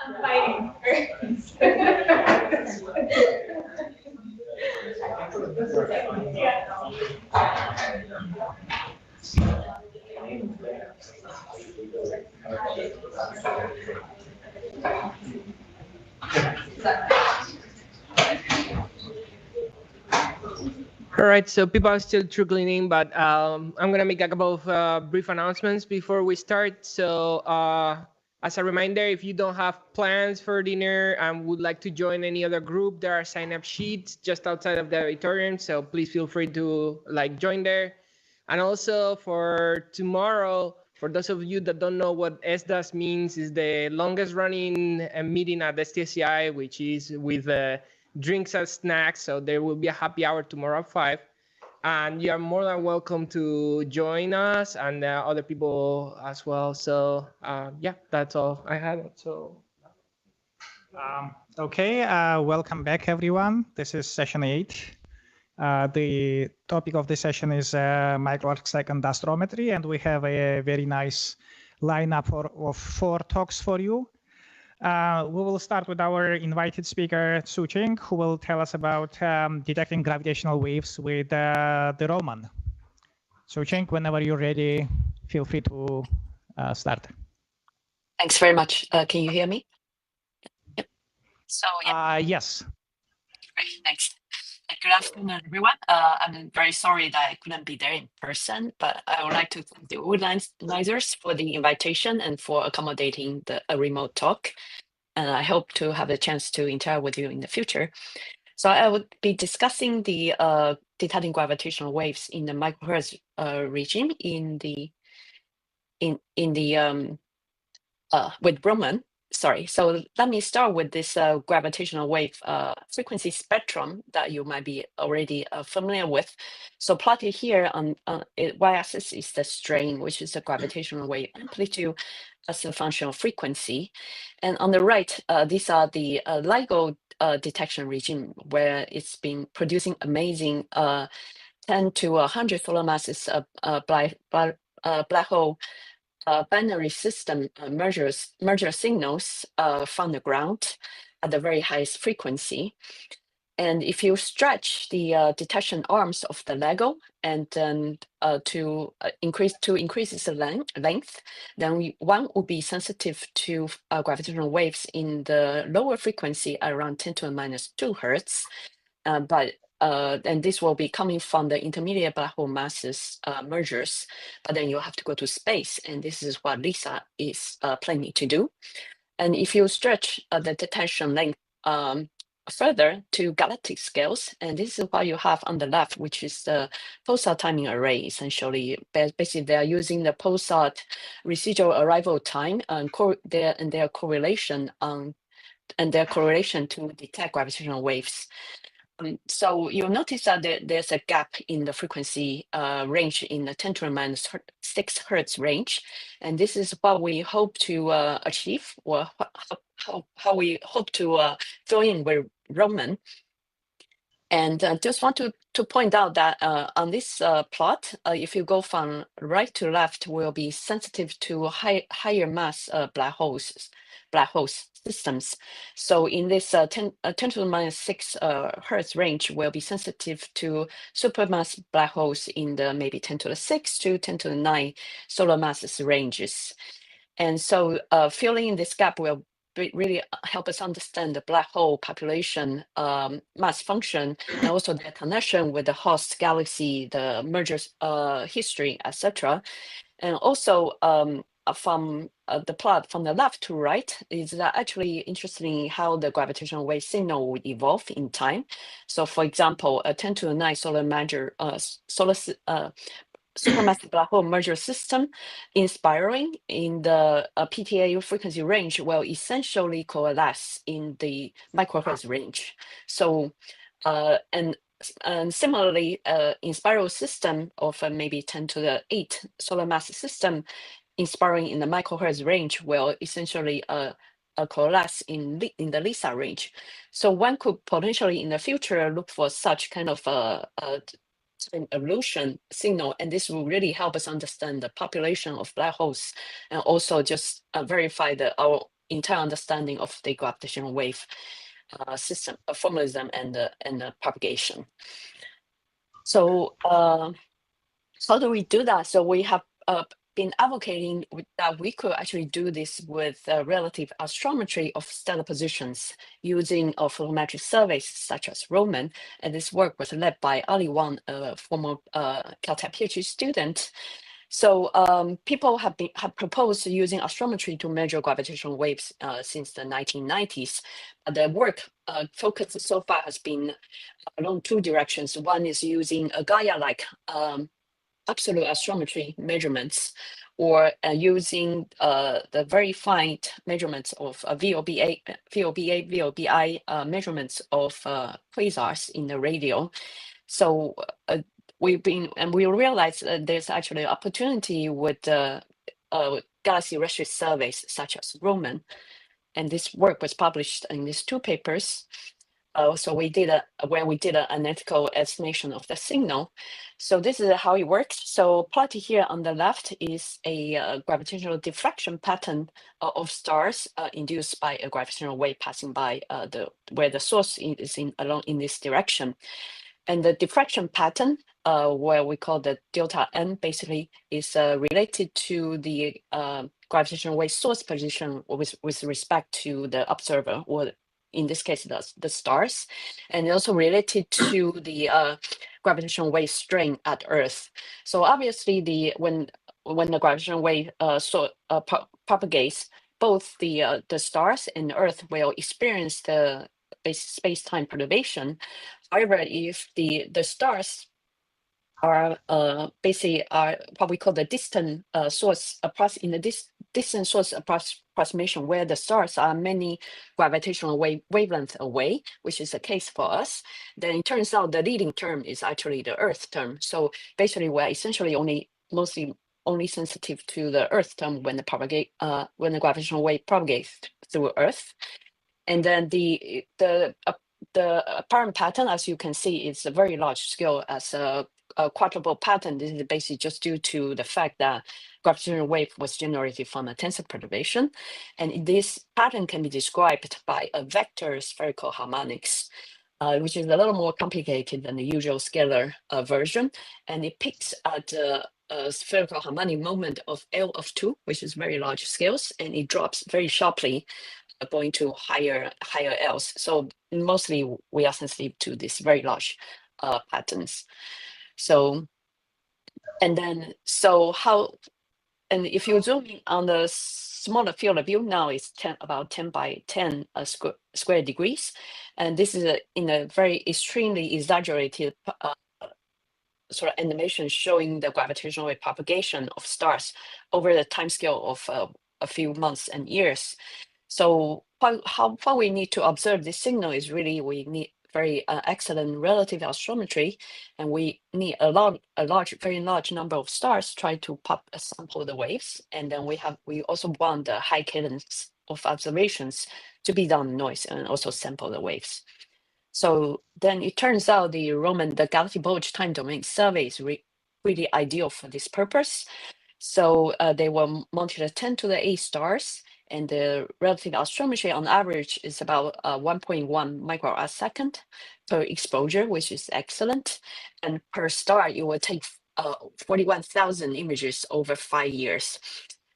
I'm fighting first. All right, so people are still trickling in, but I'm going to make a couple of brief announcements before we start. So as a reminder, if you don't have plans for dinner and would like to join any other group, there are sign-up sheets just outside of the auditorium. So please feel free to join there. And also for tomorrow, for those of you that don't know what SDAS means, is the longest running meeting at STSCI, which is with drinks and snacks. So there will be a happy hour tomorrow at 5. And you are more than welcome to join us and other people as well. So yeah, that's all I had. So. Okay, welcome back, everyone. This is session 8. The topic of the session is micro-arc-second astrometry, and we have a very nice lineup of 4 talks for you. We will start with our invited speaker, Su Ching, who will tell us about detecting gravitational waves with the Roman. Su Ching, whenever you're ready, feel free to start. Thanks very much. Can you hear me? Yep. So yeah. Yes. Great, thanks. Good afternoon, everyone. I'm very sorry that I couldn't be there in person, but I would like to thank the organizers for the invitation and for accommodating a remote talk. And I hope to have a chance to interact with you in the future. So I would be discussing the detecting gravitational waves in the microhertz regime with Roman. Sorry, so let me start with this gravitational wave frequency spectrum that you might be already familiar with. So plotted here on y-axis is the strain, which is the gravitational wave amplitude as a function of frequency. And on the right, these are the LIGO detection regime, where it's been producing amazing 10 to 100 solar masses of black hole binary system merger signals from the ground at the very highest frequency. And if you stretch the detection arms of the LIGO and then to increase its length, then one would be sensitive to gravitational waves in the lower frequency around 10 to the minus 2 hertz. And this will be coming from the intermediate black hole masses mergers, but then you have to go to space, and this is what LISA is planning to do. And if you stretch the detection length further to galactic scales, and this is what you have on the left, which is the pulsar timing array. Essentially, basically, they are using the pulsar residual arrival time and their correlation to detect gravitational waves. So you'll notice that there's a gap in the frequency range in the 10 to the minus 6 hertz range. And this is what we hope to achieve, or how we hope to fill in with Roman. And just want to point out that on this plot, if you go from right to left, we'll be sensitive to higher mass black holes systems. So in this 10 to the minus 6 hertz range, we'll be sensitive to supermass black holes in the maybe 10 to the 6 to 10 to the 9 solar masses ranges. And so filling in this gap will really help us understand the black hole population mass function, and also their connection with the host galaxy, the mergers history, etc. And also from the plot from the left to right is that actually interesting how the gravitational wave signal would evolve in time. So for example, a 10 to the 9 solar supermassive black hole merger system inspiring in the PTA frequency range will essentially coalesce in the microhertz range. So and similarly, in spiral system of maybe 10 to the 8 solar mass system inspiring in the microhertz range will essentially coalesce in the LISA range. So one could potentially in the future look for such kind of an evolution signal, and this will really help us understand the population of black holes, and also just verify our entire understanding of the gravitational wave system, formalism, and the propagation. So how do we do that? So we have been advocating that we could actually do this with relative astrometry of stellar positions using photometric surveys such as Rubin. And this work was led by Ali Wang, a former Caltech PhD student. So people have proposed using astrometry to measure gravitational waves since the 1990s. The work focus so far has been along two directions. One is using a Gaia-like absolute astrometry measurements, or using the very fine measurements of VOBI measurements of quasars in the radio. So we realized that there's actually an opportunity with galaxy redshift surveys such as Rubin, and this work was published in these two papers. So we did where we did an analytical estimation of the signal. So this is how it works. So plotted here on the left is a gravitational diffraction pattern of stars induced by a gravitational wave passing by where the source is along in this direction. And the diffraction pattern, where we call the delta n, basically is related to the gravitational wave source position with respect to the observer, or in this case, the stars, and also related to the gravitational wave strain at Earth. So obviously, when the gravitational wave propagates, both the stars and Earth will experience the space-time perturbation. However, if the stars are basically what we call the distant source in the distant source approximation, where the stars are many gravitational wavelengths away, which is the case for us, then it turns out the leading term is actually the Earth term. So basically, we're essentially only sensitive to the Earth term when the gravitational wave propagates through Earth. And then the apparent pattern, as you can see, is a very large scale as a quadruple pattern. This is basically just due to the fact that gravitational wave was generated from a tensor perturbation. And this pattern can be described by a vector spherical harmonics, which is a little more complicated than the usual scalar version. And it picks at a spherical harmonic moment of L of 2, which is very large scales, and it drops very sharply going to higher L's. So mostly we are sensitive to these very large patterns. So, and if you zoom in on the smaller field of view, now it's about 10 by 10 square degrees. And this is in a very extremely exaggerated sort of animation showing the gravitational wave propagation of stars over the timescale of a few months and years. So what we need to observe this signal is really we need very excellent relative astrometry, and we need a very large number of stars try to sample the waves, and then we also want the high cadence of observations to be done noise and also sample the waves. So then it turns out the galaxy bulge time domain survey is really ideal for this purpose. So they will monitor 10 to the 8 stars, and the relative astrometry on average is about 1.1 microarc second per exposure, which is excellent. And per star, it will take 41,000 images over 5 years.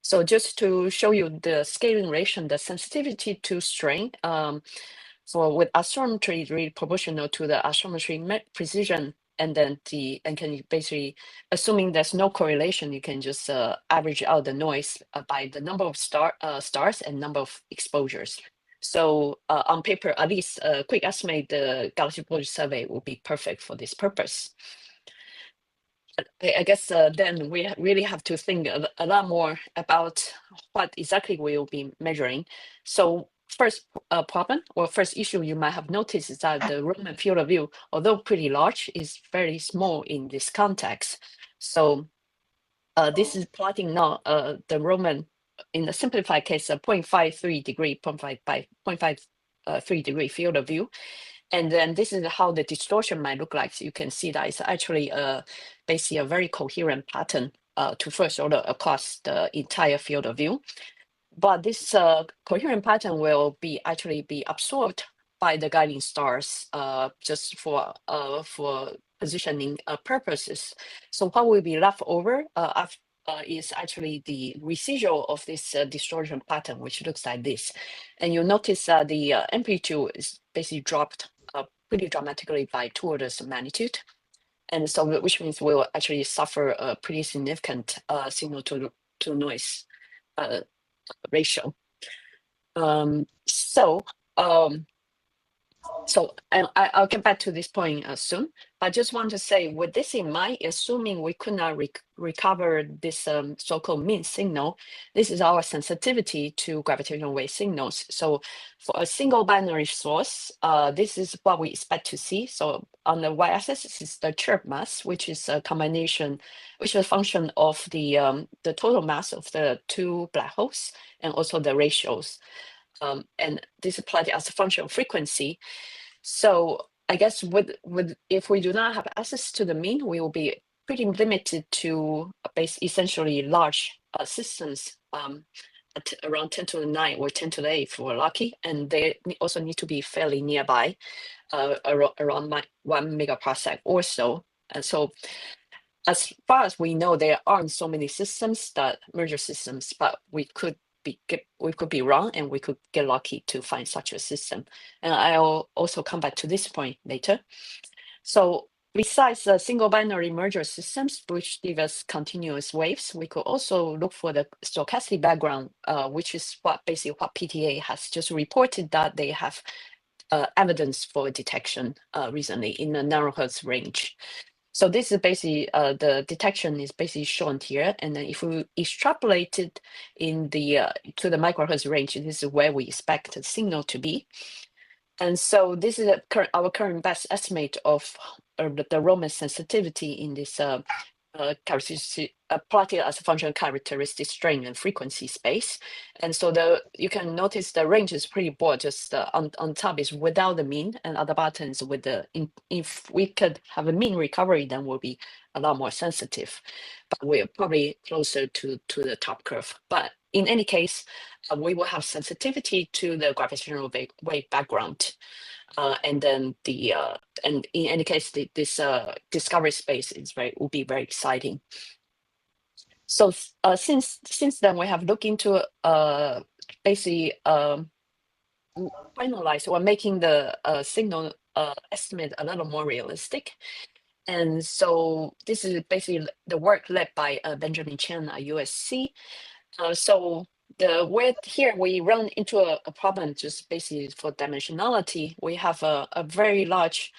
So just to show you the scaling ratio, the sensitivity to strain with astrometry is really proportional to the astrometry precision. And then can you basically, assuming there's no correlation, you can just average out the noise by the number of stars and number of exposures. So on paper, at least a quick estimate, the galaxy bulge survey will be perfect for this purpose. I guess then we really have to think a lot more about what exactly we will be measuring. So first problem or first issue you might have noticed is that the Rubin field of view, although pretty large, is very small in this context. So this is plotting now the Rubin in the simplified case, a 0.53 degree, 0.53 degree field of view. And then this is how the distortion might look like. So you can see that it's actually basically a very coherent pattern to first order across the entire field of view. but this coherent pattern will actually be absorbed by the guiding stars just for positioning purposes. So what will be left over is actually the residual of this distortion pattern, which looks like this. And you'll notice that the amplitude is basically dropped pretty dramatically by 2 orders of magnitude. And so, which means we'll actually suffer a pretty significant signal to noise ratio. And I'll get back to this point soon. But I just want to say, with this in mind, assuming we could not recover this so-called mean signal, this is our sensitivity to gravitational wave signals. So for a single binary source, this is what we expect to see. So on the y-axis, this is the chirp mass, which is a combination, which is a function of the total mass of the 2 black holes and also the ratios. And this is plotted as a function of frequency. So I guess if we do not have access to the mean, we will be pretty limited to essentially large systems at around 10 to the 9 or 10 to the 8 if we're lucky. And they also need to be fairly nearby, around 1 megaparsec or so. And so as far as we know, there aren't so many systems that merger systems, but we could be wrong, and we could get lucky to find such a system. And I'll also come back to this point later. So besides the single binary merger systems, which give us continuous waves, we could also look for the stochastic background, which is what PTA has just reported that they have evidence for detection recently in the nanohertz range. So this is basically the detection is basically shown here, and then if we extrapolate it in the to the microhertz range, this is where we expect the signal to be. And so this is our current best estimate of the Raman sensitivity in this characteristic plotted as a function of characteristic string and frequency space. And so you can notice the range is pretty broad. Just on top is without the mean, and at the bottom is with the. If we could have a mean recovery, then we'll be a lot more sensitive. But we're probably closer to the top curve. But in any case, we will have sensitivity to the gravitational wave background. And then and in any case, this discovery space will be very exciting. So since then, we have looked into basically finalize or making the signal estimate a little more realistic. And so this is basically the work led by Benjamin Chen at USC. So here we run into a problem just basically for dimensionality. We have a very large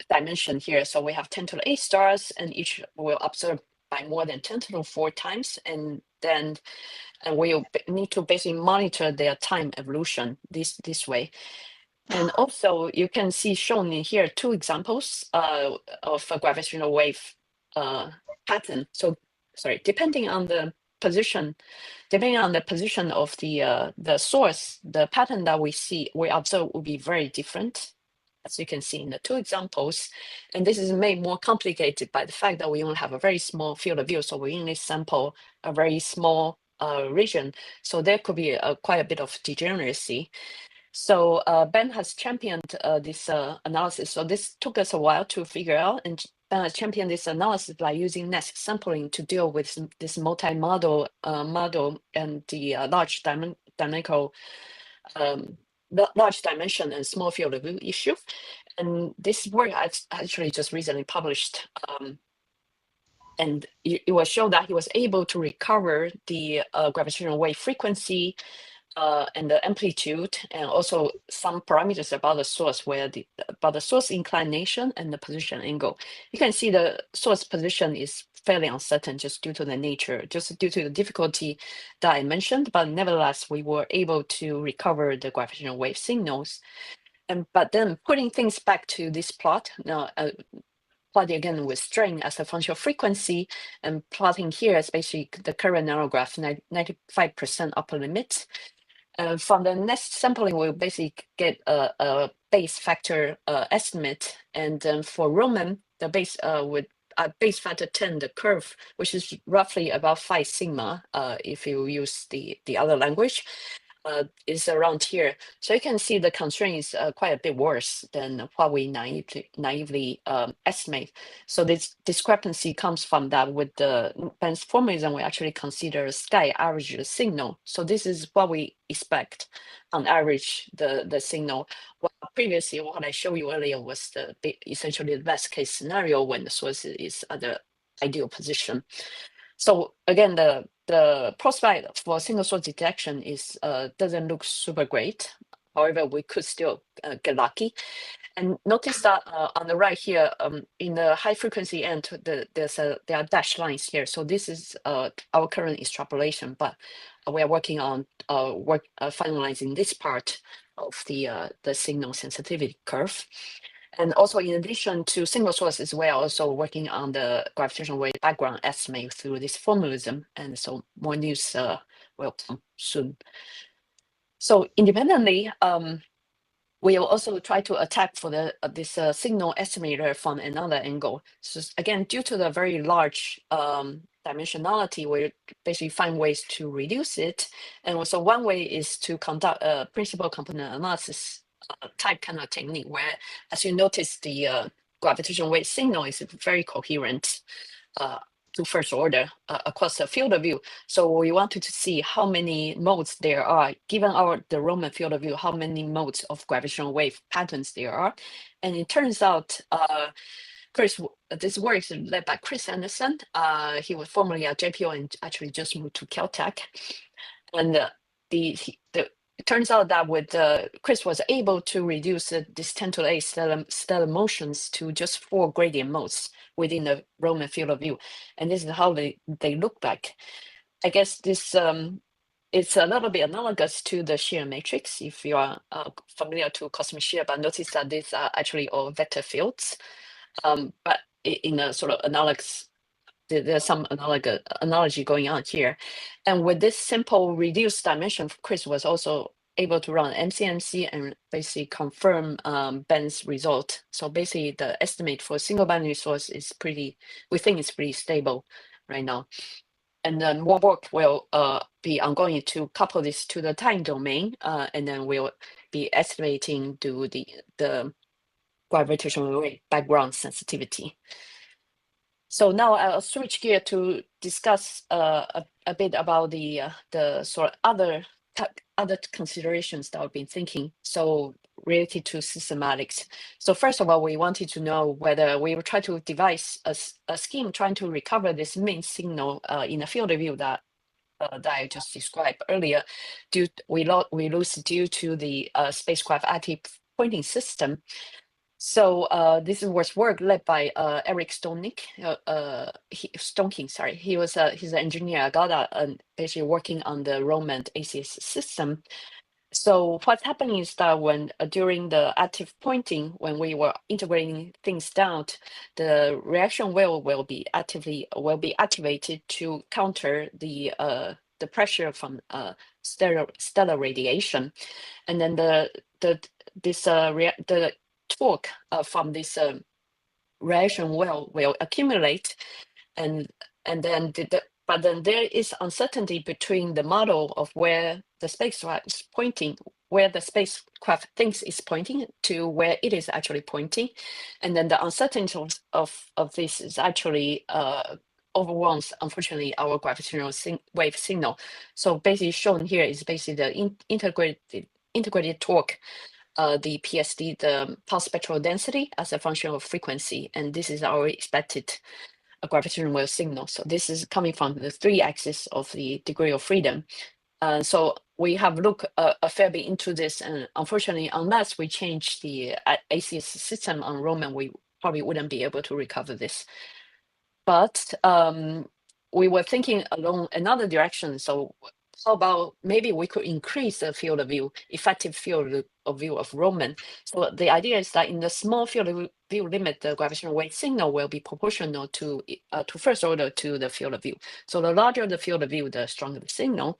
dimension here. So we have 10 to the 8 stars, and each will observe by more than 10 to the 4 times. And then we'll need to basically monitor their time evolution this way. And also you can see shown in here 2 examples of a gravitational wave pattern. So sorry, depending on the position of the source, the pattern that we observe will be very different, as you can see in the 2 examples. And this is made more complicated by the fact that we only have a very small field of view, so we only sample a very small region. So there could be quite a bit of degeneracy. So Ben has championed this analysis. So this took us a while to figure out, and Ben has championed this analysis by using nest sampling to deal with this multi-model model and the large dimension and small field of view issue. And this work I actually just recently published. And it will show that he was able to recover the gravitational wave frequency and the amplitude, and also some parameters about the source, about the source inclination and the position angle. You can see the source position is fairly uncertain just due to the nature, just due to the difficulty that I mentioned. But nevertheless, we were able to recover the gravitational wave signals. But then putting things back to this plot now. Plotting again with string as a function of frequency, and plotting here is basically the current narrowgraph, 95% upper limit. From the nest sampling, we'll basically get a base factor estimate. And for Raman, the base would at base factor 10, the curve, which is roughly about 5 sigma, if you use the other language, is around here. So you can see the constraint is quite a bit worse than what we naively estimate. So this discrepancy comes from that with the Benz formalism, we actually consider a sky average signal. So this is what we expect on average, the signal. Well, previously, what I showed you earlier was essentially the best case scenario when the source is at the ideal position. So again, the prospect for single source detection is doesn't look super great. However, we could still get lucky. And notice that on the right here, in the high frequency end, there are dashed lines here. So this is our current extrapolation, but we are working on finalizing this part of the signal sensitivity curve. And also, in addition to single sources, we are also working on the gravitational wave background estimate through this formalism. And so more news will come soon. So independently, we will also try to attack for this signal estimator from another angle. So again, due to the very large dimensionality, we basically find ways to reduce it. And also one way is to conduct a principal component analysis type kind of technique where, as you notice, the gravitational wave signal is very coherent to first order across the field of view. So we wanted to see how many modes there are, given the Roman field of view, how many modes of gravitational wave patterns there are. And it turns out, this work is led by Chris Anderson. He was formerly at JPL and actually just moved to Caltech. And it turns out that with Chris was able to reduce this 10 to the 8 stellar motions to just 4 gradient modes within the Roman field of view. And this is how they look like. I guess this it's a little bit analogous to the shear matrix if you are familiar to cosmic shear, but notice that these are actually all vector fields. But in a sort of analogous, there's some analogy going on here. And with this simple reduced dimension, Chris was also able to run MCMC and basically confirm Ben's result. So basically the estimate for a single binary source is we think it's pretty stable right now. And then more work will be ongoing to couple this to the time domain, and then we'll be estimating the gravitational wave background sensitivity. So now I'll switch gear to discuss a bit about the sort of other considerations that I've been thinking. So related to systematics. So first of all, we wanted to know whether we will try to devise a scheme trying to recover this main signal in a field of view that I just described earlier. We lose due to the spacecraft active pointing system. So this was work led by Eric Stonking. Sorry, he's an engineer at Agata and basically working on the Roman ACS system. So what's happening is that when during the active pointing, when we were integrating things down, the reaction wheel will be activated to counter the pressure from stellar radiation, and then the torque from this reaction wheel will accumulate, and then but then there is uncertainty between the model of where the spacecraft is pointing, where the spacecraft thinks it's pointing to where it is actually pointing, and then the uncertainty of this is actually overwhelms, unfortunately, our gravitational wave signal. So basically shown here is basically the integrated torque, the PSD, the pulse spectral density as a function of frequency, and this is our expected gravitational wave signal. So this is coming from the 3 axis of the degree of freedom. So we have looked a fair bit into this, and unfortunately, unless we change the ACS system on Roman, we probably wouldn't be able to recover this. But we were thinking along another direction. So how about maybe we could increase the field of view, effective field of view of Roman. So the idea is that in the small field of view limit, the gravitational wave signal will be proportional to first order to the field of view. So the larger the field of view, the stronger the signal.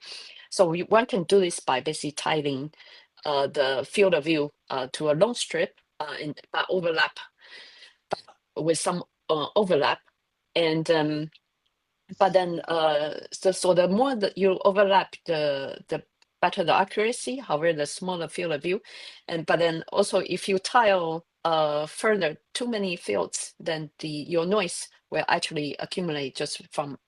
So one can do this by basically tying the field of view to a long strip with some overlap. And but then so the more that you overlap, the better the accuracy. However, the smaller field of view, but then also if you tile further too many fields, then your noise will actually accumulate just from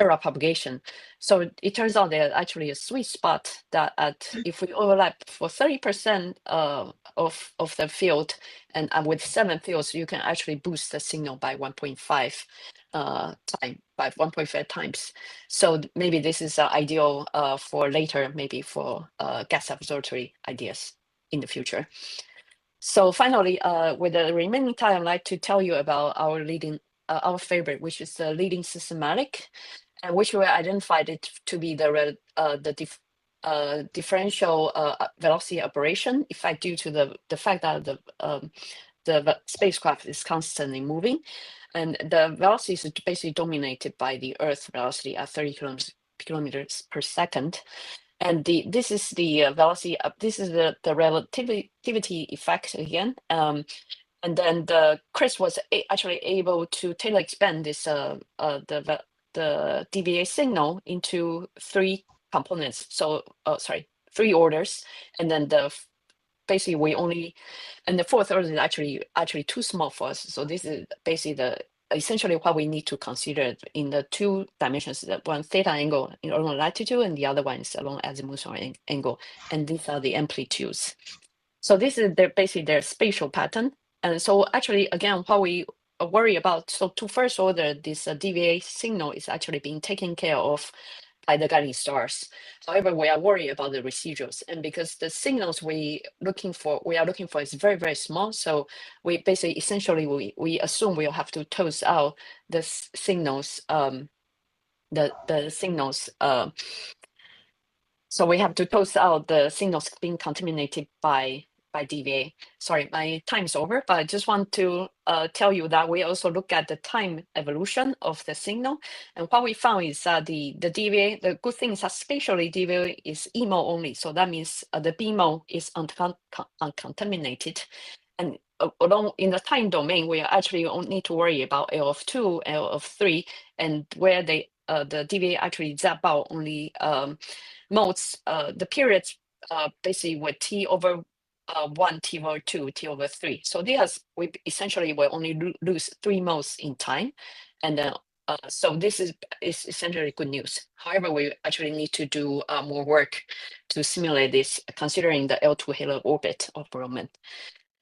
error propagation. So it turns out there's actually a sweet spot that if we overlap for 30% of the field, and with 7 fields, you can actually boost the signal by 1.5 times. So maybe this is ideal for later, maybe for gas observatory ideas in the future. So finally, with the remaining time, I'd like to tell you about our favorite, which is the leading systematic, and which we identified it to be the differential velocity aberration effect due to the fact that the spacecraft is constantly moving, and the velocity is basically dominated by the Earth velocity at 30 kilometers per second. And this is the velocity. This is the relativity effect again. And then Chris was actually able to tailor expand this the DVA signal into 3 components. So 3 orders, and then basically we only, and the 4th order is actually too small for us. So this is basically essentially what we need to consider in the 2 dimensions, that one theta angle along latitude, and the other one is along azimuthal angle, and these are the amplitudes. So this is basically their spatial pattern. And so actually, again, what we worry about, so to first order, this DVA signal is actually being taken care of by the guiding stars. However, we are worried about the residuals, and because the signals we are looking for is very, very small. So we basically essentially we assume we'll have to toast out the signals, the signals. So we have to toast out the signals being contaminated by DVA. Sorry, my time's over, but I just want to tell you that we also look at the time evolution of the signal. And what we found is that the DVA, the good thing is that spatially DVA is E mode only. So that means the B mode is uncontaminated. And along in the time domain, we actually only need to worry about L of 2, L of 3, and where the DVA actually zap out only modes, the periods basically with T over 1, T over 2, T over 3. So we essentially will only lose 3 modes in time. And then so this is essentially good news. However, we actually need to do more work to simulate this, considering the L2 halo orbit of Roman.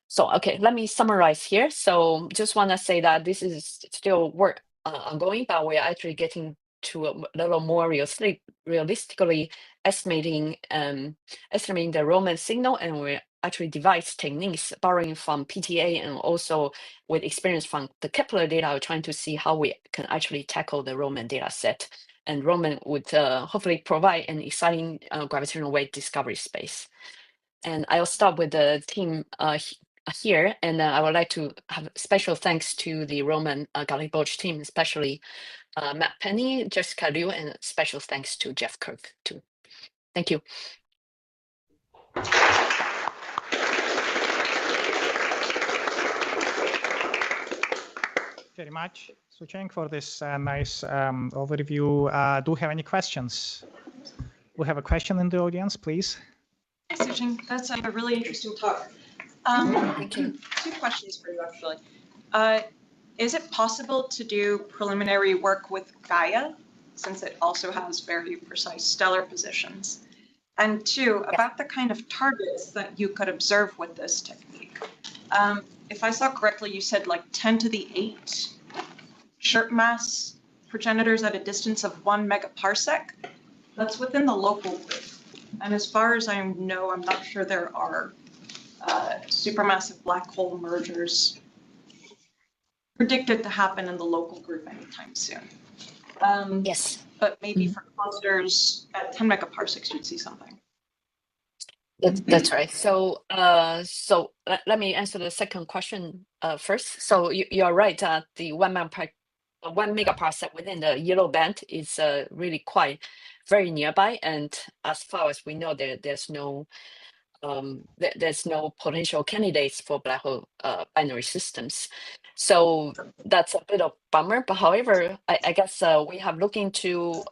So, okay, let me summarize here. So just want to say that this is still work ongoing, but we're actually getting to a little more realistically estimating the Roman signal, and we actually devise techniques borrowing from PTA and also with experience from the Kepler data, trying to see how we can actually tackle the Roman data set. And Roman would hopefully provide an exciting gravitational wave discovery space. And I'll start with the team here, and I would like to have special thanks to the Roman Galaxy Bulge team, especially Matt Penny, Jessica Liu, and special thanks to Jeff Kirk too. Thank you. Very much, Su-Cheng, for this nice overview. Do you have any questions? We have a question in the audience, please. Hi, Su-Cheng. That's a really interesting talk. Thank you. 2 questions for you, actually. Is it possible to do preliminary work with Gaia, since it also has very precise stellar positions? And 2, about the kind of targets that you could observe with this technique. If I saw correctly, you said like 10 to the 8 chirp mass progenitors at a distance of 1 megaparsec. That's within the local group. And as far as I know, I'm not sure there are supermassive black hole mergers predicted to happen in the local group anytime soon. Yes. But maybe for clusters at 10 megaparsecs, you'd see something. That's right. So, let me answer the second question first. So you are right that the 1 megaparsec within the yellow band is really quite very nearby, and as far as we know, there's no there's no potential candidates for black hole binary systems. So that's a bit of bummer. But however, I guess we have looked into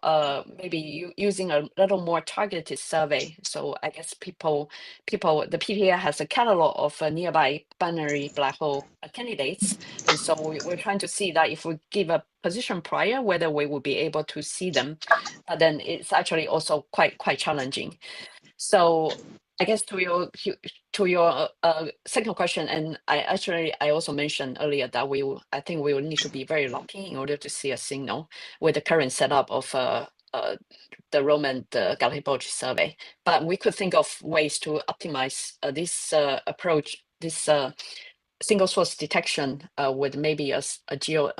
maybe using a little more targeted survey. So I guess the PTA has a catalog of nearby binary black hole candidates. And so we're trying to see that if we give a position prior, whether we will be able to see them. But then it's actually also quite challenging. So I guess to your second question, and I also mentioned earlier that I think we will need to be very lucky in order to see a signal with the current setup of the Roman Galaxy Bulge survey. But we could think of ways to optimize this approach, this single source detection with maybe a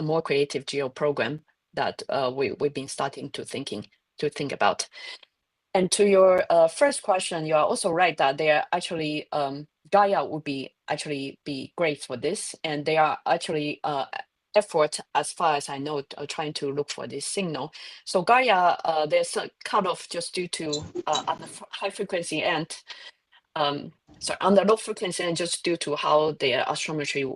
more creative geo program that we've been starting to think about. And to your first question, you are also right that they are actually Gaia would be great for this, and they are actually effort, as far as I know, trying to look for this signal. So Gaia, there's a cutoff just due to on the high frequency end. So on the low frequency end, just due to how their astrometry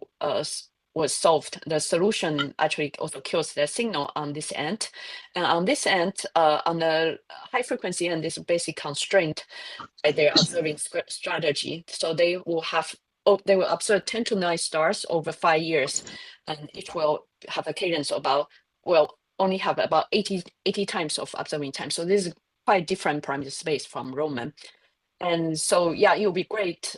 was solved, the solution actually also kills the signal on this end. And on this end, on the high frequency end, is basically constrained by their observing strategy. So they will observe 10 to 9 stars over 5 years, and each will have a cadence only have about 80 times of observing time. So this is quite different parameter space from Roman. And so, yeah, it would be great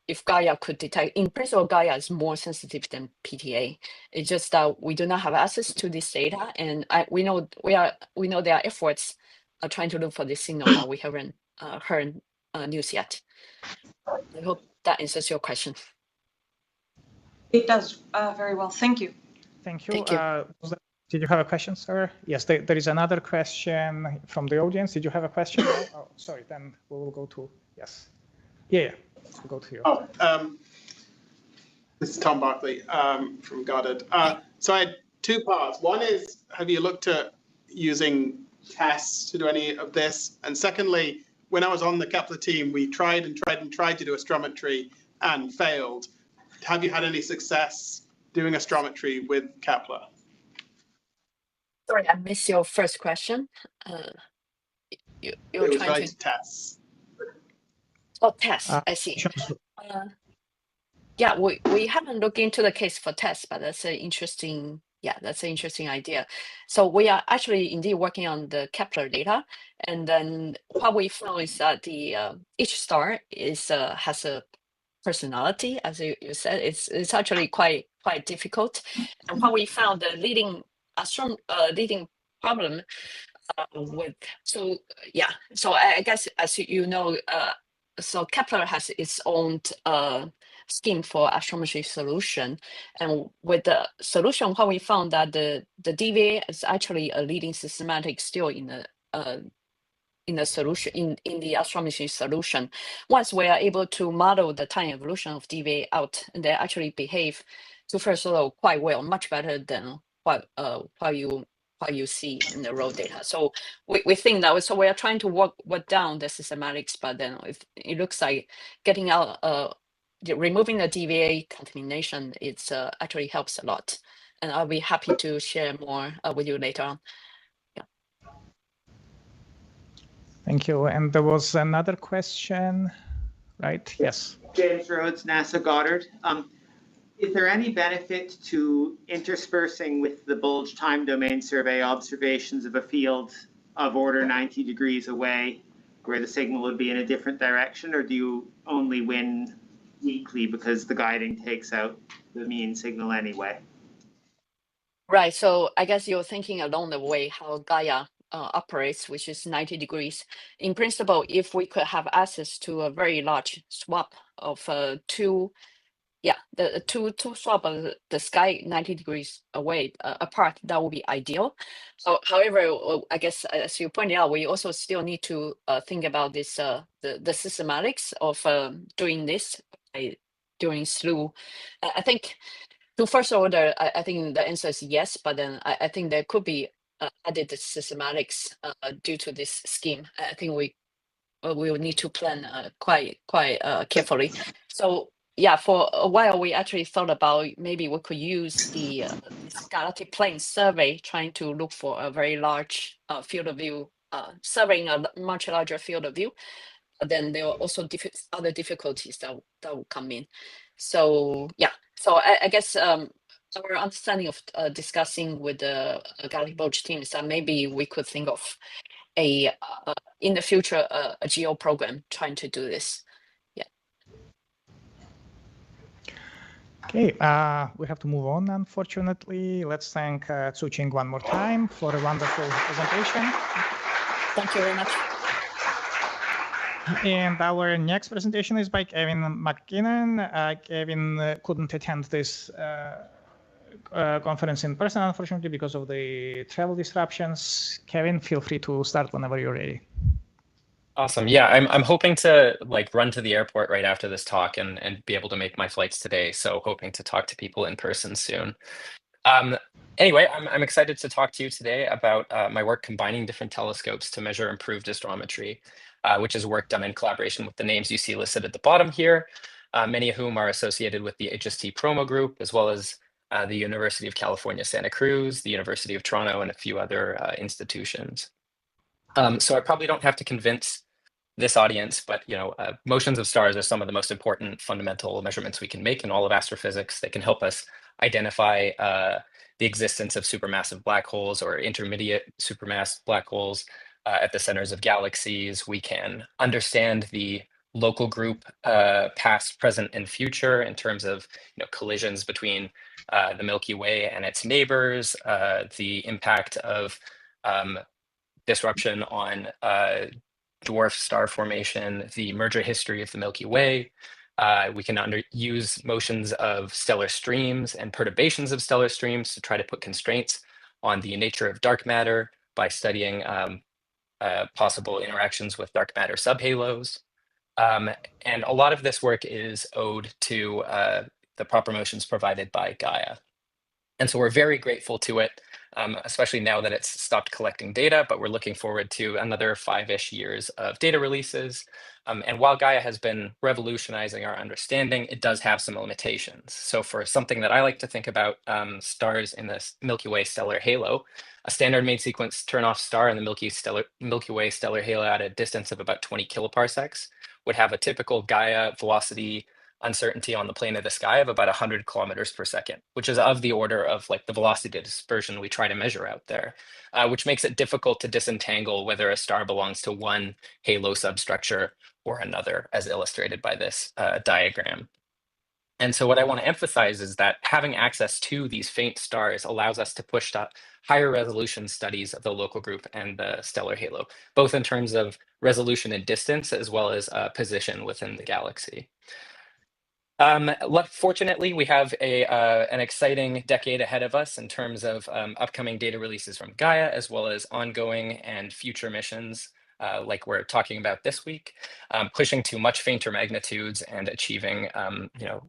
if Gaia could detect. In principle, Gaia is more sensitive than PTA. It's just that we do not have access to this data, and we know there are efforts trying to look for this signal, but we haven't heard news yet. I hope that answers your question. It does very well. Thank you. Thank you. Thank you. Did you have a question, sir? Yes, there is another question from the audience. Did you have a question? Oh, sorry, then we will go to, yes. Yeah, we'll go to you. This is Tom Barkley from Goddard. So I had 2 parts. One is, have you looked at using tests to do any of this? And secondly, when I was on the Kepler team, we tried to do astrometry and failed. Have you had any success doing astrometry with Kepler? Sorry, I missed your first question. You were trying to tests. Oh, tests. I see. Yeah, we haven't looked into the case for tests, but that's an interesting idea. So we are actually indeed working on the Kepler data, and then what we found is that each star has a personality, as you said. It's actually quite difficult, and what we found, the leading problem so I guess, as you know, so Kepler has its own scheme for astrometry solution, and with the solution, what we found that the DVA is actually a leading systematic still in the solution, in the astrometry solution. Once we are able to model the time evolution of DVA out, and they actually behave to first order quite well, much better than what you see in the raw data. So we think that, so we are trying to work down the systematics, but then it looks like getting out, removing the DVA contamination, it's actually helps a lot. And I'll be happy to share more with you later on. Yeah. Thank you. And there was another question, right? Yes. James Rhodes, NASA Goddard. Is there any benefit to interspersing with the bulge time domain survey observations of a field of order 90 degrees away where the signal would be in a different direction, or do you only win weakly because the guiding takes out the mean signal anyway? Right, so I guess you're thinking along the way how Gaia operates, which is 90 degrees. In principle, if we could have access to a very large swap of two swap of the sky 90 degrees away apart, that would be ideal. So, however, I guess as you pointed out, we also still need to think about this the systematics of doing this during slew. I think to first order, I think the answer is yes, but then I think there could be added systematics due to this scheme. I think we will need to plan quite carefully. So yeah, for a while we actually thought about maybe we could use the this galactic plane survey, trying to look for a very large field of view, surveying a much larger field of view. But then there are also other difficulties that will come in. So yeah, so I guess our understanding of discussing with the galactic bulge team is that maybe we could think of a in the future a geo program trying to do this. Okay, we have to move on, unfortunately. Let's thank Tsu-Ching one more time for a wonderful presentation. Thank you very much. And our next presentation is by Kevin McKinnon. Kevin couldn't attend this conference in person, unfortunately, because of the travel disruptions. Kevin, feel free to start whenever you're ready. Awesome. Yeah, I'm hoping to like run to the airport right after this talk and be able to make my flights today. So hoping to talk to people in person soon. Anyway, I'm excited to talk to you today about my work combining different telescopes to measure improved astrometry, which is work done in collaboration with the names you see listed at the bottom here, many of whom are associated with the HST Promo Group, as well as the University of California, Santa Cruz, the University of Toronto, and a few other institutions. So I probably don't have to convince this audience, but motions of stars are some of the most important fundamental measurements we can make in all of astrophysics. They can help us identify the existence of supermassive black holes or intermediate supermass black holes at the centers of galaxies. We can understand the local group past, present, and future in terms of collisions between the Milky Way and its neighbors, the impact of disruption on dwarf star formation, the merger history of the Milky Way. We can use motions of stellar streams and perturbations of stellar streams to try to put constraints on the nature of dark matter by studying possible interactions with dark matter subhalos. And a lot of this work is owed to the proper motions provided by Gaia. And so we're very grateful to it, especially now that it's stopped collecting data, but we're looking forward to another 5-ish years of data releases. And while Gaia has been revolutionizing our understanding, it does have some limitations. So for something that I like to think about, stars in the Milky Way stellar halo, a standard main sequence turn-off star in the Milky Way stellar halo at a distance of about 20 kiloparsecs would have a typical Gaia velocity uncertainty on the plane of the sky of about 100 kilometers per second, which is of the order of like the velocity dispersion we try to measure out there, which makes it difficult to disentangle whether a star belongs to one halo substructure or another, as illustrated by this diagram. And so what I want to emphasize is that having access to these faint stars allows us to push to higher resolution studies of the local group and the stellar halo, both in terms of resolution and distance, as well as position within the galaxy. Fortunately, we have an exciting decade ahead of us in terms of upcoming data releases from Gaia, as well as ongoing and future missions like we're talking about this week, pushing to much fainter magnitudes and achieving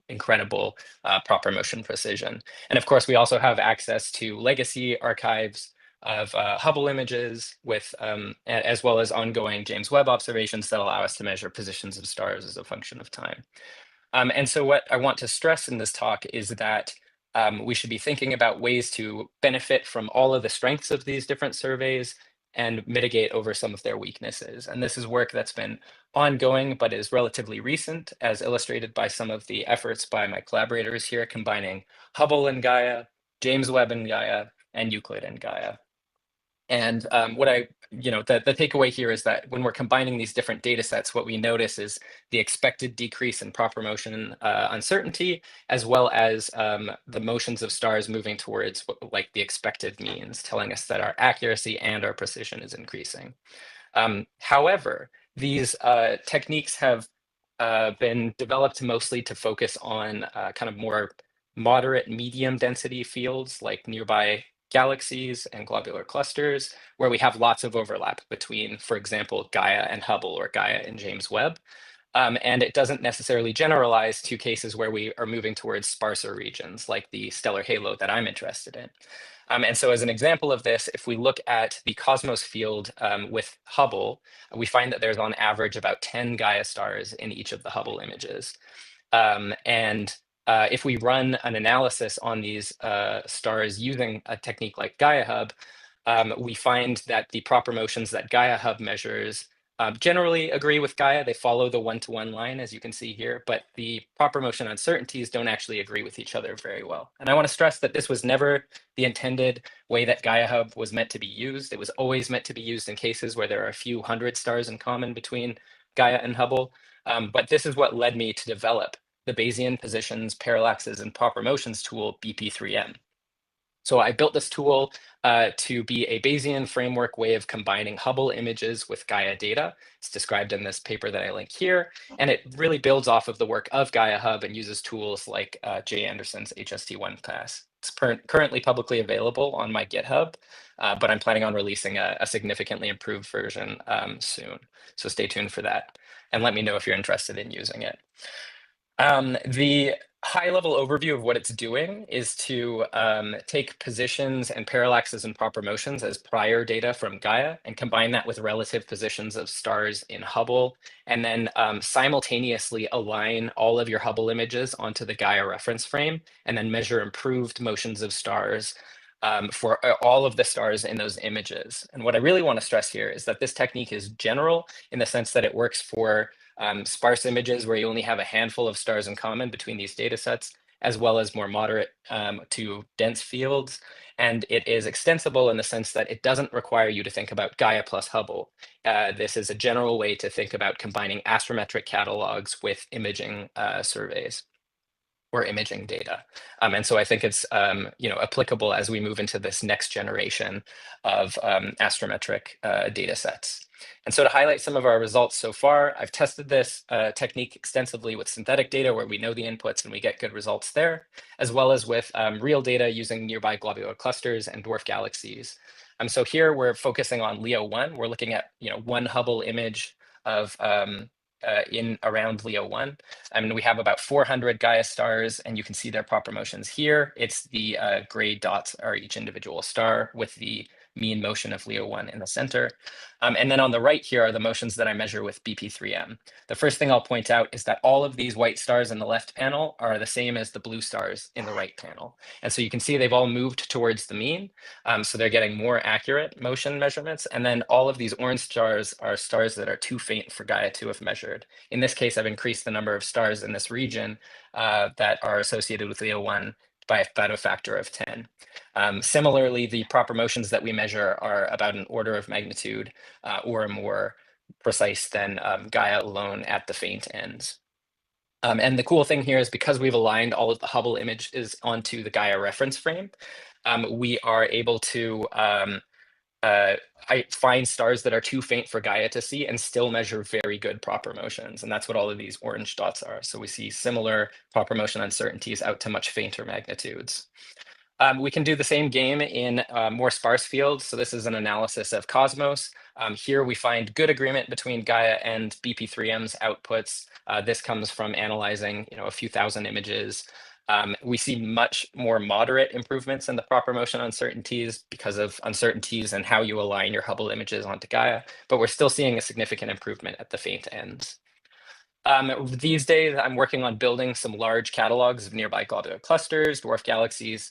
incredible proper motion precision. And of course, we also have access to legacy archives of Hubble images with as well as ongoing James Webb observations that allow us to measure positions of stars as a function of time. And so what I want to stress in this talk is that we should be thinking about ways to benefit from all of the strengths of these different surveys and mitigate over some of their weaknesses. And this is work that's been ongoing, but is relatively recent, as illustrated by some of the efforts by my collaborators here, combining Hubble and Gaia, James Webb and Gaia, and Euclid and Gaia. And the takeaway here is that when we're combining these different data sets, what we notice is the expected decrease in proper motion uncertainty, as well as the motions of stars moving towards like the expected means, telling us that our accuracy and our precision is increasing. However, these techniques have been developed mostly to focus on kind of more moderate medium density fields like nearby galaxies and globular clusters, where we have lots of overlap between, for example, Gaia and Hubble or Gaia and James Webb. And it doesn't necessarily generalize to cases where we are moving towards sparser regions, like the stellar halo that I'm interested in. And so as an example of this, if we look at the cosmos field with Hubble, we find that there's on average about 10 Gaia stars in each of the Hubble images. If we run an analysis on these stars using a technique like Gaia Hub, we find that the proper motions that Gaia Hub measures generally agree with Gaia. They follow the one-to-one line, as you can see here, but the proper motion uncertainties don't actually agree with each other very well. And I want to stress that this was never the intended way that Gaia Hub was meant to be used. It was always meant to be used in cases where there are a few hundred stars in common between Gaia and Hubble. But this is what led me to develop the Bayesian positions, parallaxes, and proper motions tool, BP3M. So I built this tool to be a Bayesian framework way of combining Hubble images with Gaia data. It's described in this paper that I link here, and it really builds off of the work of Gaia Hub and uses tools like Jay Anderson's HST1 class. It's currently publicly available on my GitHub, but I'm planning on releasing a significantly improved version soon. So stay tuned for that, and let me know if you're interested in using it. The high-level overview of what it's doing is to take positions and parallaxes and proper motions as prior data from Gaia and combine that with relative positions of stars in Hubble, and then simultaneously align all of your Hubble images onto the Gaia reference frame, and then measure improved motions of stars for all of the stars in those images. And what I really want to stress here is that this technique is general in the sense that it works for sparse images where you only have a handful of stars in common between these data sets, as well as more moderate to dense fields. And it is extensible in the sense that it doesn't require you to think about Gaia plus Hubble. This is a general way to think about combining astrometric catalogs with imaging surveys or imaging data. And so I think it's applicable as we move into this next generation of astrometric data sets. And so to highlight some of our results so far, I've tested this technique extensively with synthetic data where we know the inputs and we get good results there, as well as with real data using nearby globular clusters and dwarf galaxies. So here we're focusing on Leo 1. We're looking at one Hubble image of in around Leo 1. We have about 400 Gaia stars, and you can see their proper motions here. It's the gray dots are each individual star with the mean motion of Leo 1 in the center. And then on the right here are the motions that I measure with BP3M. The first thing I'll point out is that all of these white stars in the left panel are the same as the blue stars in the right panel. And so you can see they've all moved towards the mean. So they're getting more accurate motion measurements. And then all of these orange stars are stars that are too faint for Gaia to have measured. In this case, I've increased the number of stars in this region that are associated with Leo 1 by about a factor of 10. Similarly, the proper motions that we measure are about an order of magnitude or more precise than Gaia alone at the faint ends. And the cool thing here is because we've aligned all of the Hubble images onto the Gaia reference frame, we are able to find stars that are too faint for Gaia to see and still measure very good proper motions. And that's what all of these orange dots are. So we see similar proper motion uncertainties out to much fainter magnitudes. We can do the same game in more sparse fields. So this is an analysis of Cosmos. Here we find good agreement between Gaia and BP3M's outputs. This comes from analyzing a few thousand images. We see much more moderate improvements in the proper motion uncertainties because of uncertainties and how you align your Hubble images onto Gaia, but we're still seeing a significant improvement at the faint ends. These days, I'm working on building some large catalogs of nearby globular clusters, dwarf galaxies,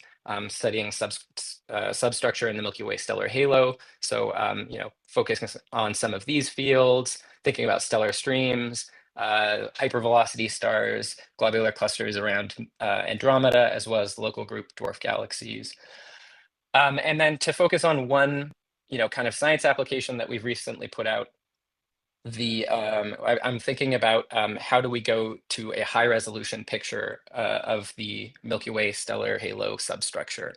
studying substructure in the Milky Way stellar halo. So, focusing on some of these fields, thinking about stellar streams, hypervelocity stars, globular clusters around Andromeda, as well as the local group dwarf galaxies. And then to focus on one, kind of science application that we've recently put out, I'm thinking about how do we go to a high resolution picture of the Milky Way stellar halo substructure.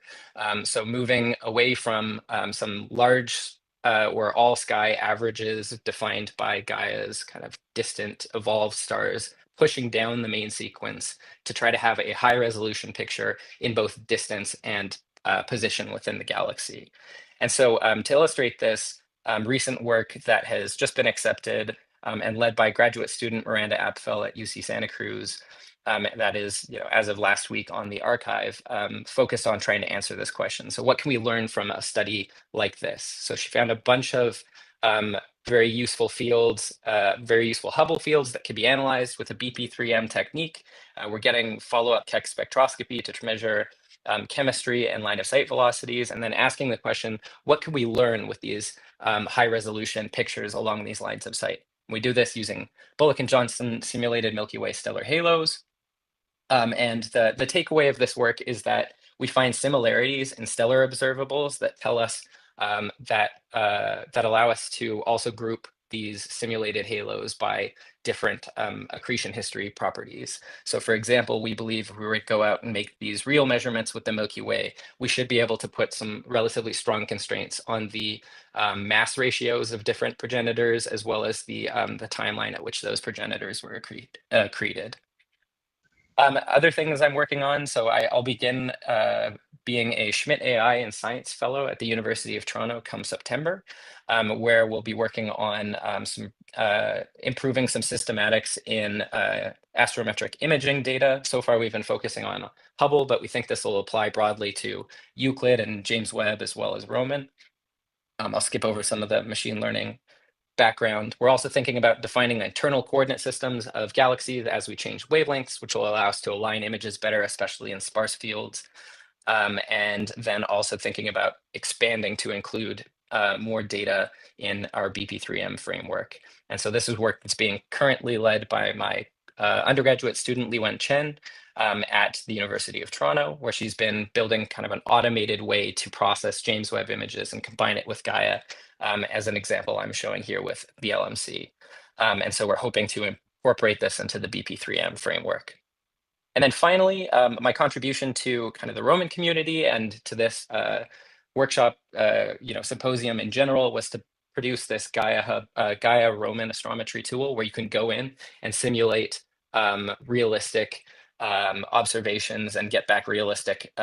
So moving away from some large or all sky averages defined by Gaia's kind of distant evolved stars, pushing down the main sequence to try to have a high resolution picture in both distance and position within the galaxy. And so to illustrate this, recent work that has just been accepted and led by graduate student Miranda Apfel at UC Santa Cruz. That is, as of last week on the archive, focused on trying to answer this question. So what can we learn from a study like this? So she found a bunch of very useful fields, very useful Hubble fields that could be analyzed with a BP3M technique. We're getting follow-up Keck spectroscopy to measure chemistry and line of sight velocities, and then asking the question, what can we learn with these high resolution pictures along these lines of sight? We do this using Bullock and Johnson simulated Milky Way stellar halos. And the takeaway of this work is that we find similarities in stellar observables that tell us that allow us to also group these simulated halos by different accretion history properties. So for example, we believe if we were to go out and make these real measurements with the Milky Way, we should be able to put some relatively strong constraints on the mass ratios of different progenitors, as well as the timeline at which those progenitors were accreted. Other things I'm working on, so I'll begin being a Schmidt AI and Science Fellow at the University of Toronto come September, where we'll be working on improving some systematics in astrometric imaging data. So far, we've been focusing on Hubble, but we think this will apply broadly to Euclid and James Webb, as well as Rubin. I'll skip over some of the machine learning background. We're also thinking about defining internal coordinate systems of galaxies as we change wavelengths, which will allow us to align images better, especially in sparse fields. And then also thinking about expanding to include more data in our BP3M framework. And so this is work that's being currently led by my undergraduate student, Liwen Chen, at the University of Toronto, where she's been building kind of an automated way to process James Webb images and combine it with Gaia, as an example I'm showing here with the LMC. And so we're hoping to incorporate this into the BP3M framework. And then finally, my contribution to kind of the Roman community and to this workshop, symposium in general, was to produce this Gaia Roman astrometry tool, where you can go in and simulate realistic observations and get back realistic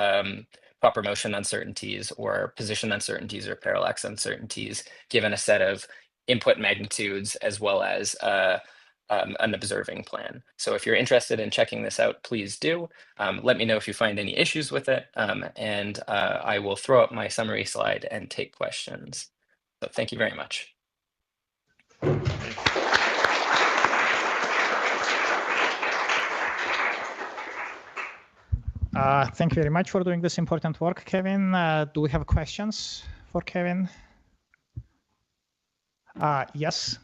proper motion uncertainties or position uncertainties or parallax uncertainties, given a set of input magnitudes as well as an observing plan. So if you're interested in checking this out, please do. Let me know if you find any issues with it, and I will throw up my summary slide and take questions. So thank you very much. Thank you very much for doing this important work, Kevin. Do we have questions for Kevin? Yes.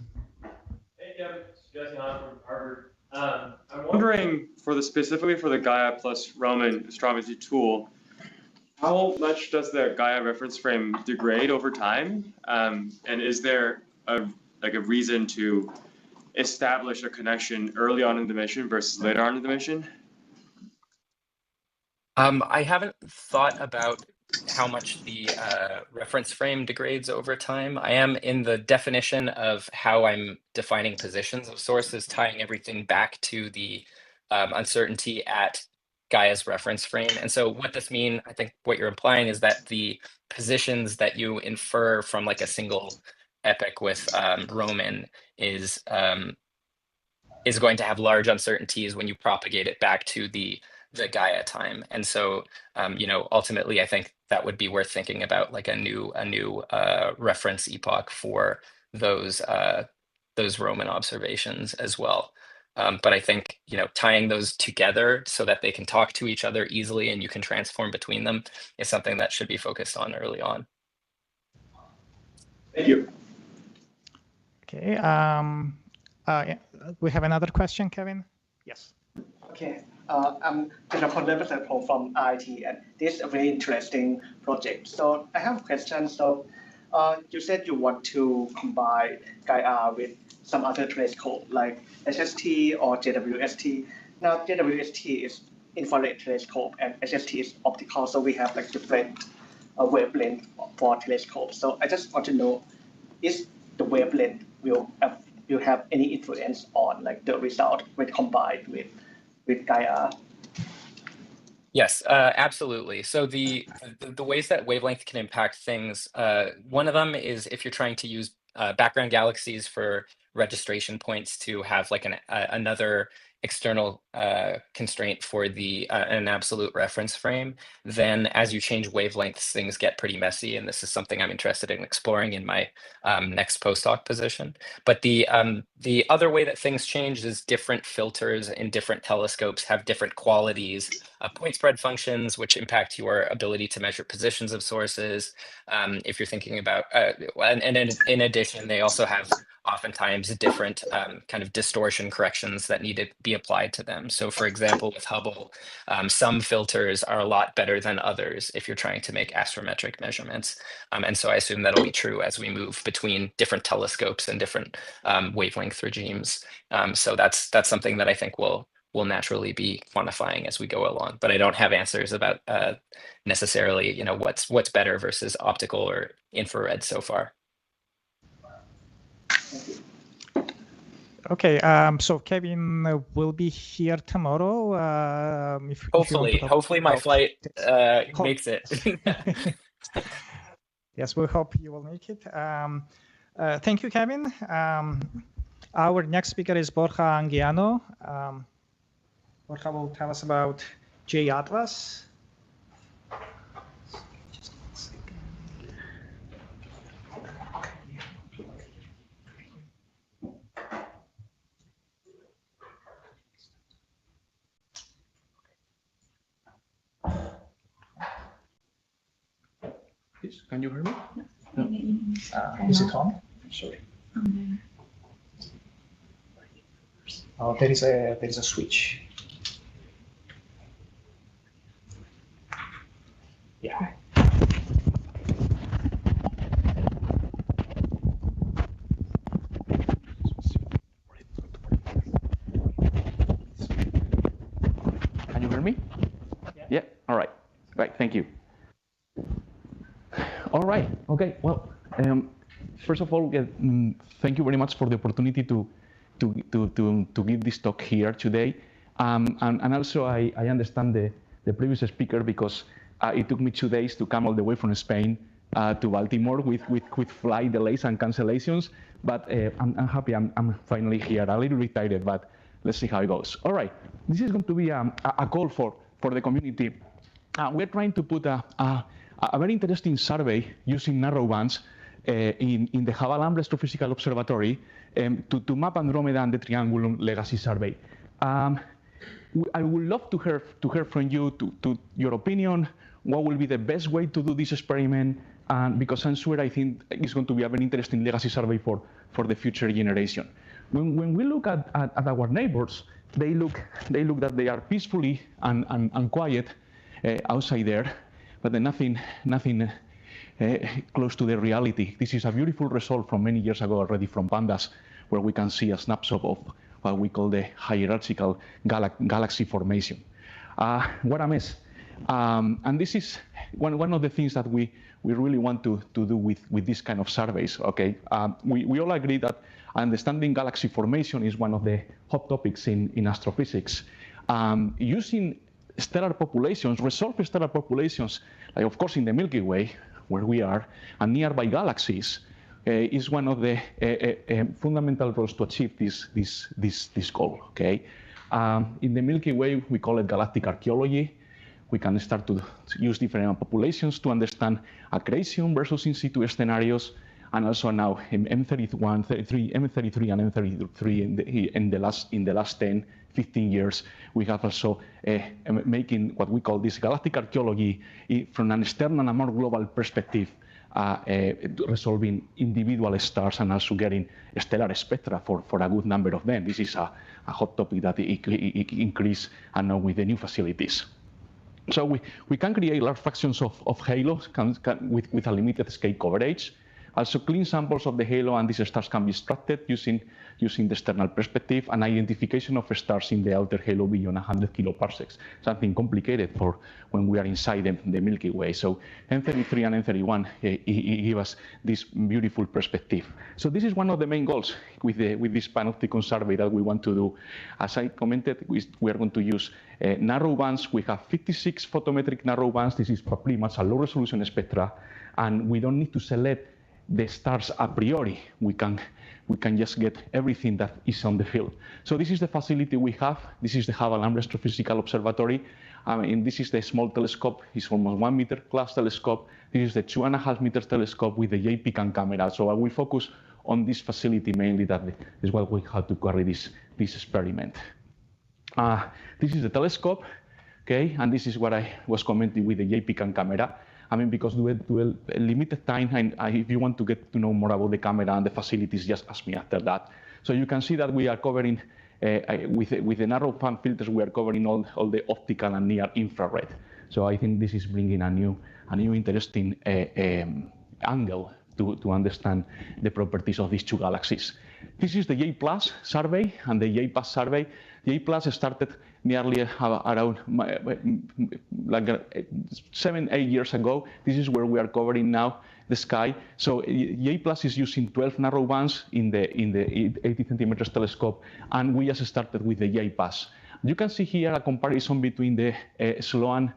Hey, Kevin. It's Jesse Hahn from Harvard. I'm wondering, specifically for the Gaia plus Roman astrometry tool, how much does the Gaia reference frame degrade over time? And is there a reason to establish a connection early on in the mission versus later on in the mission? I haven't thought about how much the reference frame degrades over time. I am in the definition of how I'm defining positions of sources, tying everything back to the uncertainty at Gaia's reference frame. And so what this means, I think what you're implying is that the positions that you infer from like a single epoch with Roman is going to have large uncertainties when you propagate it back to the Gaia time. And so, ultimately, I think that would be worth thinking about, like a new reference epoch for those Roman observations as well. But I think, tying those together so that they can talk to each other easily and you can transform between them is something that should be focused on early on. Thank you. Okay. We have another question, Kevin? Yes. Okay. I'm Peter from IT, and this is a very interesting project. So I have a question. So you said you want to combine Gaia with some other telescope like SST or JWST. Now JWST is infrared telescope and SST is optical, so we have like different wavelength for telescopes. So I just want to know, is the wavelength will have any influence on like the result when combined with Gaia? Yes, absolutely. So the ways that wavelength can impact things, one of them is if you're trying to use background galaxies for registration points to have like another external constraint for an absolute reference frame, then as you change wavelengths, things get pretty messy. And this is something I'm interested in exploring in my next postdoc position. But the other way that things change is different filters in different telescopes have different qualities of point spread functions, which impact your ability to measure positions of sources. If you're thinking about, and in addition, they also have oftentimes different kind of distortion corrections that need to be applied to them. So for example, with Hubble, some filters are a lot better than others if you're trying to make astrometric measurements. And so I assume that'll be true as we move between different telescopes and different wavelength regimes. So that's something that I think we'll naturally be quantifying as we go along. But I don't have answers about necessarily, you know, what's better versus optical or infrared so far. Okay, so Kevin will be here tomorrow. Hopefully my flight makes it. Yes, we hope you will make it. Thank you, Kevin. Our next speaker is Borja Anguiano. Borja will tell us about J-Atlas. Can you hear me? No. Is it on? Sorry. Oh, there is a switch. Yeah. Can you hear me? Yeah. All right. Right. Thank you. All right. Okay. Well, first of all, thank you very much for the opportunity to give this talk here today. And also, I understand the previous speaker because it took me 2 days to come all the way from Spain to Baltimore with flight delays and cancellations. But I'm happy I'm finally here. A little bit tired, but let's see how it goes. All right. This is going to be a call for the community. We're trying to put a very interesting survey using narrowbands in the Hubble Astrophysical Observatory to map Andromeda and the Triangulum Legacy Survey. I would love to hear from you to your opinion. What will be the best way to do this experiment? And because I'm sure I think it's going to be a very interesting legacy survey for the future generation. When we look at our neighbors, they look that they are peacefully and quiet outside there. But then nothing close to the reality. This is a beautiful result from many years ago already from Pandas, where we can see a snapshot of what we call the hierarchical galaxy formation. What a mess. And this is one of the things that we really want to do with this kind of surveys. Okay, we all agree that understanding galaxy formation is one of the hot topics in astrophysics. Using stellar populations, resolved stellar populations, like of course in the Milky Way, where we are, and nearby galaxies, is one of the fundamental roles to achieve this goal. Okay, in the Milky Way, we call it galactic archaeology. We can start to use different populations to understand accretion versus in situ scenarios, and also now in M31, M33, and M33 in the last 10, 15 years, we have also making what we call this galactic archaeology from an external and more global perspective, resolving individual stars and also getting stellar spectra for a good number of them. This is a hot topic that increase and now with the new facilities. So we can create large fractions of halos with a limited scale coverage. Also, clean samples of the halo and these stars can be extracted using the external perspective and identification of stars in the outer halo beyond 100 kiloparsecs, something complicated for when we are inside the Milky Way. So M33 and M31 give us this beautiful perspective. So this is one of the main goals with this panopticon survey that we want to do. As I commented, we are going to use narrow bands. We have 56 photometric narrow bands. This is pretty much a low resolution spectra, and we don't need to select the stars a priori. We can we can just get everything that is on the field. So this is the facility we have. This is the Hubble Astrophysical Observatory. And this is the small telescope. It's almost 1 meter class telescope. This is the 2.5 meter telescope with the JPCAM camera. So I will focus on this facility mainly. That is what we have to carry this experiment. This is the telescope, okay? And this is what I was commenting with the JPCAM camera. I mean, because we have a limited time, and if you want to get to know more about the camera and the facilities, just ask me after that. So you can see that we are covering, with the narrow band filters, we are covering all the optical and near infrared. So I think this is bringing a new interesting angle to understand the properties of these two galaxies. This is the J+ survey and the J+ survey. J+ started nearly around like 7-8 years ago. This is where we are covering now the sky. So J+ is using 12 narrow bands in the 80 centimeters telescope, and we just started with the J+. You can see here a comparison between the Sloan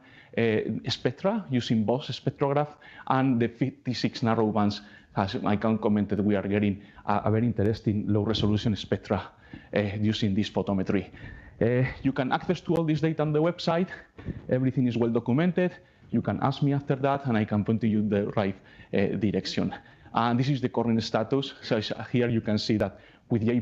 spectra using Bose spectrograph and the 56 narrow bands. As I commented, we are getting a very interesting low-resolution spectra using this photometry. You can access to all this data on the website. Everything is well documented. You can ask me after that, and I can point you the right direction. And this is the current status. So here you can see that with J+,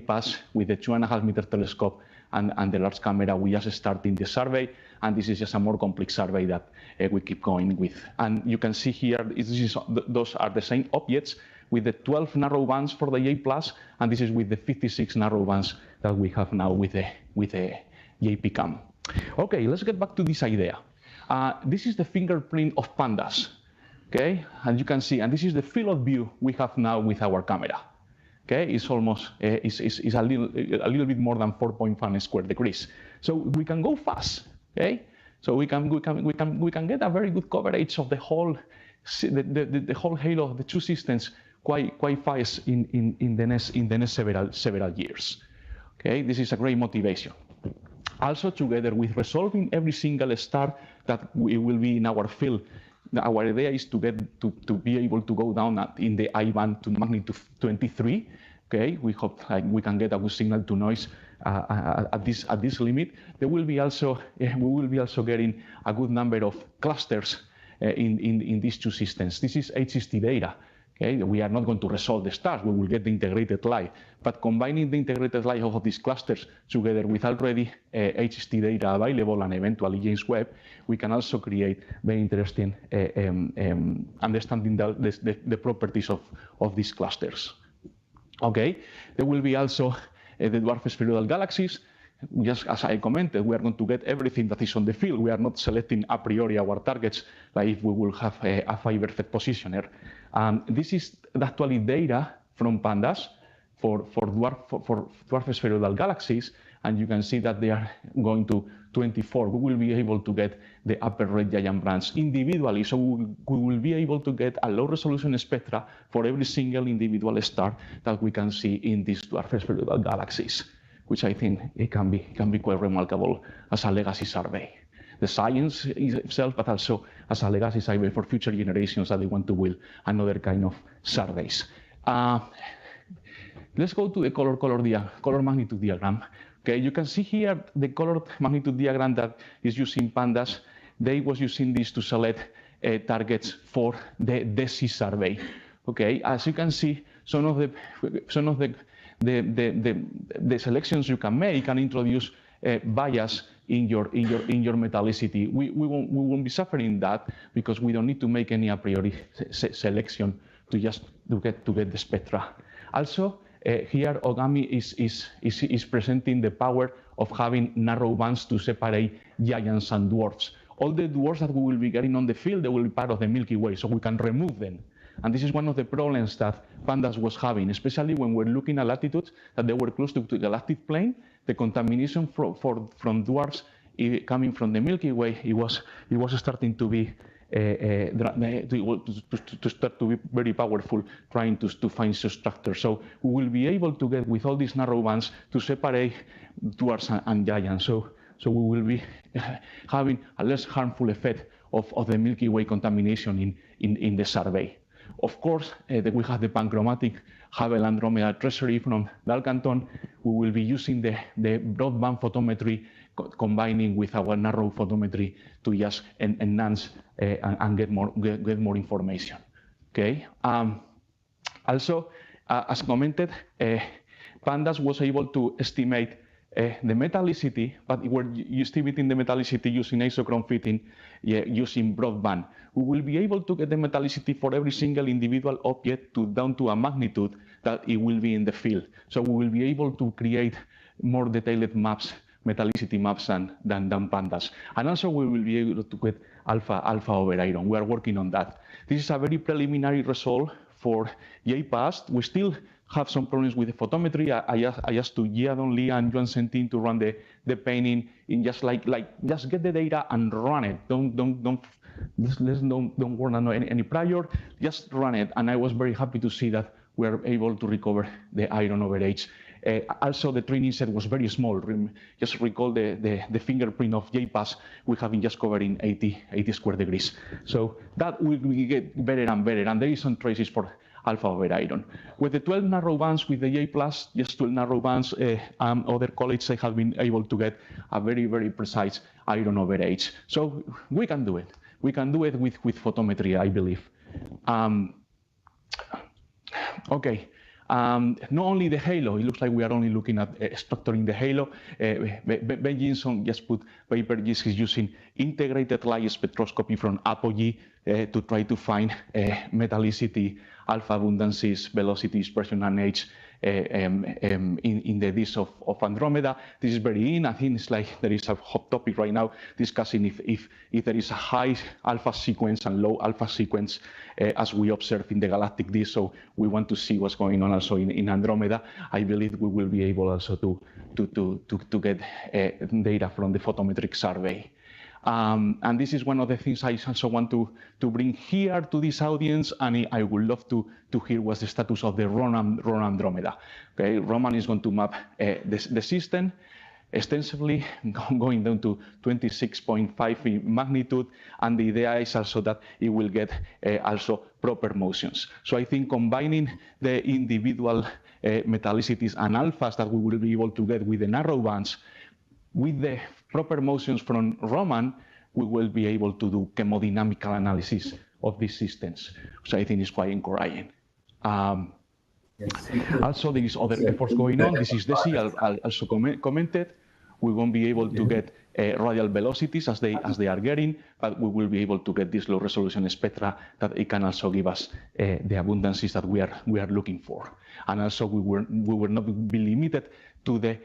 with the 2.5 meter telescope and the large camera, we just starting the survey. And this is just a more complex survey that we keep going with. And you can see here, those are the same objects with the 12 narrow bands for the J+, and this is with the 56 narrow bands that we have now with the JPCAM. Okay, let's get back to this idea. This is the fingerprint of pandas, okay? And you can see, and this is the field of view we have now with our camera. Okay, it's almost it's a little bit more than 4.5 square degrees. So we can go fast. Okay, so we can get a very good coverage of the whole halo of the two systems quite fast in the next several years. Okay, this is a great motivation. Also, together with resolving every single star that we will be in our field, our idea is to be able to go down in the I band to magnitude 23. Okay, we hope we can get a good signal to noise at this limit. There will be also we will be also getting a good number of clusters in these two systems. This is HST data. Okay, we are not going to resolve the stars. We will get the integrated light, but combining the integrated light of these clusters together with already HST data available and eventually James Webb, we can also create very interesting understanding the properties of these clusters. Okay, there will be also the dwarf spheroidal galaxies. Just as I commented, we are going to get everything that is on the field. We are not selecting a priori our targets, like if we will have a fiber-fed positioner. This is actually data from pandas for dwarf spheroidal galaxies, and you can see that they are going to 24. We will be able to get the upper red giant branch individually, so we will be able to get a low-resolution spectra for every single individual star that we can see in these dwarf spheroidal galaxies, which I think it can be quite remarkable as a legacy survey. The science itself, but also as a legacy survey for future generations that they want to build another kind of surveys. Let's go to the color magnitude diagram. Okay, you can see here the color magnitude diagram that is using pandas. They was using this to select targets for the DESI survey. Okay, as you can see, some of the selections you can make and introduce bias in your metallicity. We won't be suffering that because we don't need to make any a priori selection to get the spectra. Also, here Ogami is presenting the power of having narrow bands to separate giants and dwarfs. All the dwarfs that we will be getting on the field, they will be part of the Milky Way, so we can remove them. And this is one of the problems that pandas was having, especially when we're looking at latitudes that they were close to the galactic plane. The contamination from dwarfs coming from the Milky Way, it was starting to be to start to be very powerful, trying to find structure. So we will be able to get with all these narrow bands to separate dwarfs and giants. So we will be having a less harmful effect of the Milky Way contamination in the survey. Of course, we have the panchromatic Hubble Andromeda Treasury from Dalcanton. We will be using the broadband photometry combining with our narrow photometry to just enhance and get more information. Okay. Also, as commented, Pandas was able to estimate the metallicity, but we're estimating the metallicity using isochrone fitting, using broadband. We will be able to get the metallicity for every single individual object down to a magnitude that it will be in the field. So we will be able to create more detailed maps, metallicity maps than Pandas. And also we will be able to get alpha over iron. We are working on that. This is a very preliminary result for JPAST. We still have some problems with the photometry. I asked to Giadon, Lee, and Joan Sentin to run the painting in just just get the data and run it. Don't work on any prior. Just run it. And I was very happy to see that we are able to recover the iron over age. Also, the training set was very small. Just recall the fingerprint of JPAS we have been just covering 80 square degrees. So that will get better and better. And there is some traces for alpha over iron. With the 12 narrow bands with the J+, just 12 narrow bands, other colleagues have been able to get a very, very precise iron over age. So we can do it. We can do it with photometry, I believe. Okay. Not only the halo, it looks like we are only looking at structuring the halo. Ben Jinson just put paper he's using integrated light spectroscopy from apogee to try to find metallicity, alpha abundances, velocity dispersion, and age in the disk of Andromeda. This is very I think it's like there is a hot topic right now discussing if there is a high alpha sequence and low alpha sequence as we observe in the galactic disk. So we want to see what's going on also in Andromeda. I believe we will be able also to get data from the photometric survey. And this is one of the things I also want to bring here to this audience, and I would love to hear what's the status of the RON Andromeda. Okay, Roman is going to map the system extensively, going down to 26.5 in magnitude, and the idea is also that it will get also proper motions. So I think combining the individual metallicities and alphas that we will be able to get with the narrow bands with the proper motions from Roman, we will be able to do chemodynamical analysis of these systems, which I think is quite encouraging. Also, there is other efforts going on. This is DESI, I also commented. We won't be able to get radial velocities as they are getting, but we will be able to get this low resolution spectra that it can also give us the abundances that we are looking for. And also, we will not be limited to the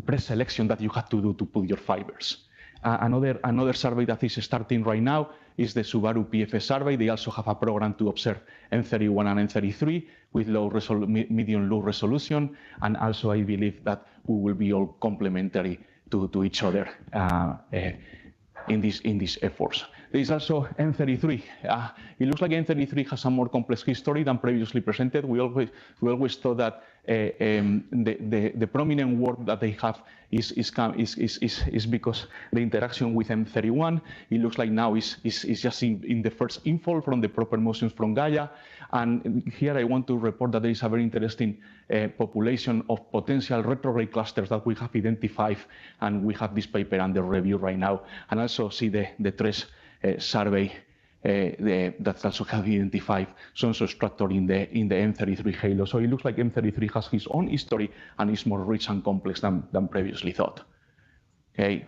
pre-selection that you have to do to put your fibers. Another survey that is starting right now is the Subaru PFS survey. They also have a program to observe M31 and M33 with medium low resolution, and also I believe that we will be all complementary to each other in these efforts. There is also M33. It looks like M33 has a more complex history than previously presented. We always thought that the prominent work that they have is because the interaction with M31. It looks like now is just in the first info from the proper motions from Gaia. And here I want to report that there is a very interesting population of potential retrograde clusters that we have identified, and we have this paper under review right now. And also see the TRES survey that also have identified some structure in the M33 halo. So it looks like M33 has its own history and is more rich and complex than previously thought. Okay,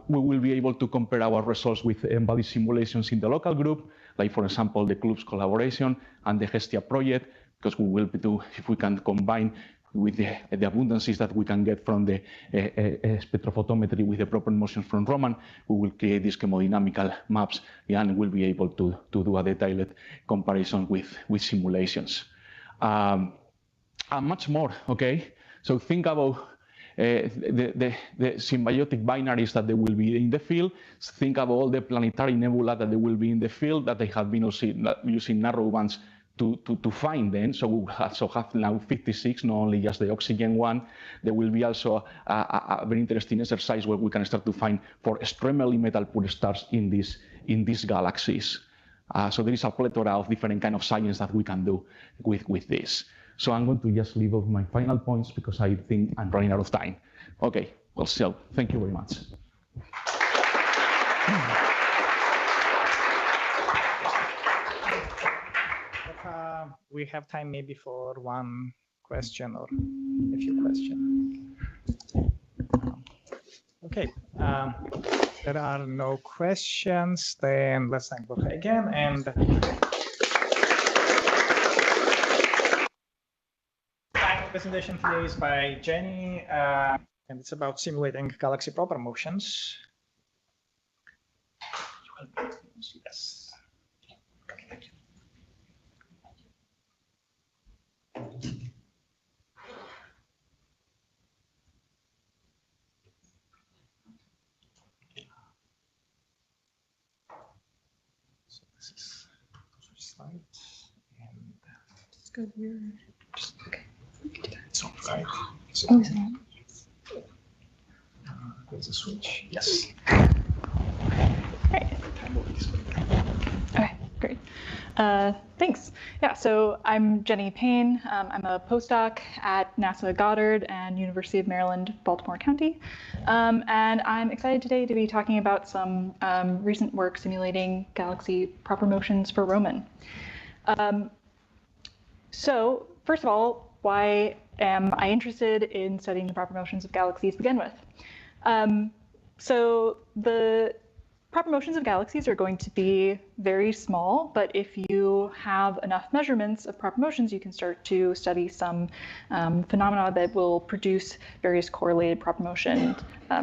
we will be able to compare our results with embodied simulations in the local group, like for example the CLUBS collaboration and the Hestia project, because we will do, if we can combine with the abundances that we can get from the spectrophotometry with the proper motions from Roman, we will create these chemodynamical maps, and we'll be able to do a detailed comparison with simulations. And much more, okay? So think about the symbiotic binaries that they will be in the field. Think about all the planetary nebula that they will be in the field, that they have been also using narrow bands to find them. So we also have now 56, not only just the oxygen one. There will be also a very interesting exercise where we can start to find for extremely metal poor stars in these galaxies. So there is a plethora of different kind of science that we can do with this. So I'm going to just leave off my final points because I think I'm running out of time. Okay, well, so thank you very much. We have time maybe for one question or a few questions. Okay, there are no questions, then let's thank Borja again. And final presentation today is by Jenny, and it's about simulating galaxy proper motions. Yes. So this is slides, and just go here. Okay. It's on, right? So, oh, is it on? There's a switch. Yes. Great. Okay, great. Thanks. Yeah, so I'm Jenny Payne. I'm a postdoc at NASA Goddard and University of Maryland, Baltimore County. And I'm excited today to be talking about some recent work simulating galaxy proper motions for Roman. So first of all, why am I interested in studying the proper motions of galaxies to begin with? So the proper motions of galaxies are going to be very small, but if you have enough measurements of proper motions, you can start to study some phenomena that will produce various correlated proper motion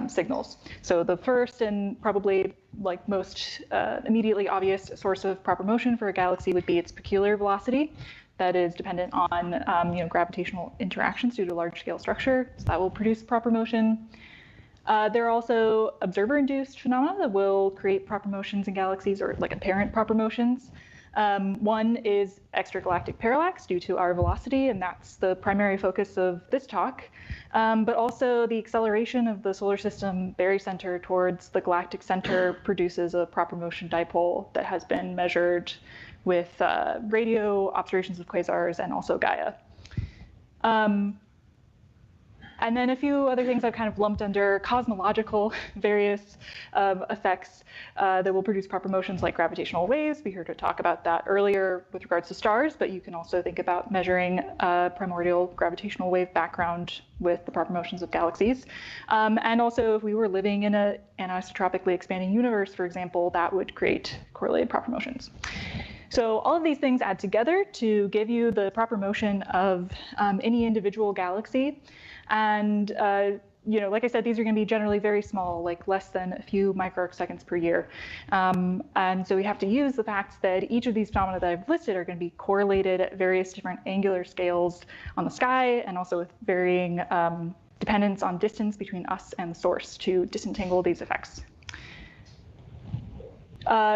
signals. So the first and probably like most immediately obvious source of proper motion for a galaxy would be its peculiar velocity. That is dependent on gravitational interactions due to large-scale structure. So that will produce proper motion. There are also observer-induced phenomena that will create proper motions in galaxies, or like apparent proper motions. One is extragalactic parallax due to our velocity, and that's the primary focus of this talk. But also the acceleration of the solar system barycenter towards the galactic center produces a proper motion dipole that has been measured with radio observations of quasars and also Gaia. And then a few other things I've kind of lumped under cosmological various effects that will produce proper motions like gravitational waves. We heard a talk about that earlier with regards to stars, but you can also think about measuring primordial gravitational wave background with the proper motions of galaxies. And also if we were living in an anisotropically expanding universe, for example, that would create correlated proper motions. So all of these things add together to give you the proper motion of any individual galaxy. And like I said, these are going to be generally very small, like less than a few microarcseconds per year. And so we have to use the fact that each of these phenomena that I've listed are going to be correlated at various different angular scales on the sky, and also with varying dependence on distance between us and the source to disentangle these effects.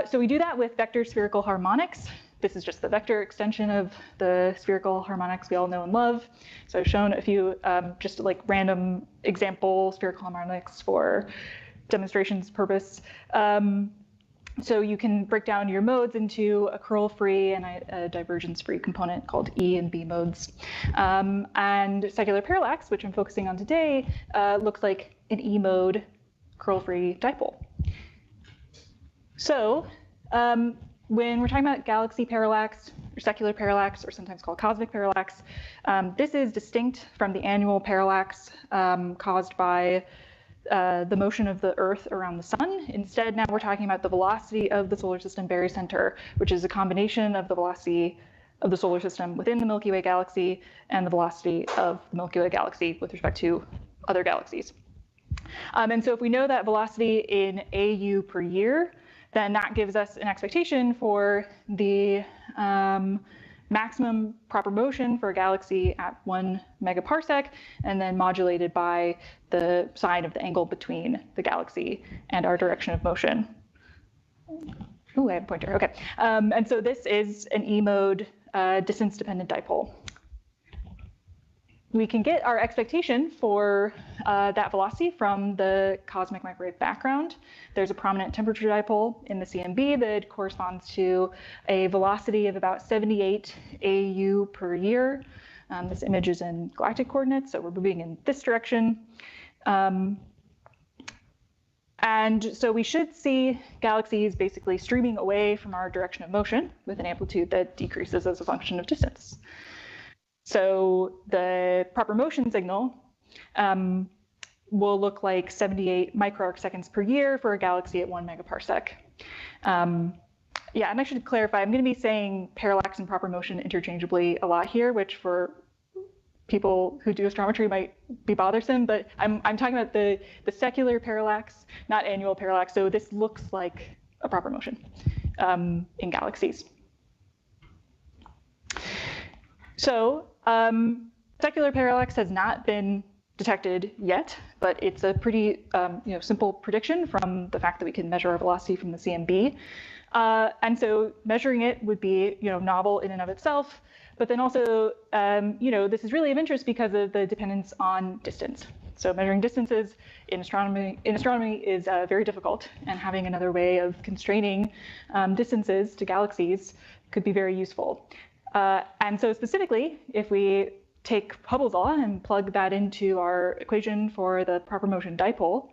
So we do that with vector spherical harmonics. This is just the vector extension of the spherical harmonics we all know and love. So I've shown a few just like random example spherical harmonics for demonstrations purpose. So you can break down your modes into a curl-free and a divergence-free component called E and B modes. And secular parallax, which I'm focusing on today, looks like an E mode curl-free dipole. So when we're talking about galaxy parallax or secular parallax, or sometimes called cosmic parallax, this is distinct from the annual parallax caused by the motion of the Earth around the sun. Instead, now we're talking about the velocity of the solar system barycenter, which is a combination of the velocity of the solar system within the Milky Way galaxy and the velocity of the Milky Way galaxy with respect to other galaxies. And so if we know that velocity in AU per year, then that gives us an expectation for the maximum proper motion for a galaxy at 1 megaparsec, and then modulated by the sine of the angle between the galaxy and our direction of motion. Oh, I have a pointer, okay. And so this is an E-mode distance-dependent dipole. we can get our expectation for that velocity from the cosmic microwave background. There's a prominent temperature dipole in the CMB that corresponds to a velocity of about 78 AU per year. This image is in galactic coordinates, so we're moving in this direction. And so we should see galaxies basically streaming away from our direction of motion with an amplitude that decreases as a function of distance. So the proper motion signal will look like 78 microarc seconds per year for a galaxy at 1 megaparsec. Yeah, and I should clarify, I'm going to be saying parallax and proper motion interchangeably a lot here, which for people who do astrometry might be bothersome, but I'm talking about the secular parallax, not annual parallax. So this looks like a proper motion in galaxies. So secular parallax has not been detected yet, but it's a pretty simple prediction from the fact that we can measure our velocity from the CMB. And so measuring it would be novel in and of itself. But then also, this is really of interest because of the dependence on distance. So measuring distances in astronomy is very difficult, and having another way of constraining distances to galaxies could be very useful. And so specifically, if we take Hubble's law and plug that into our equation for the proper motion dipole,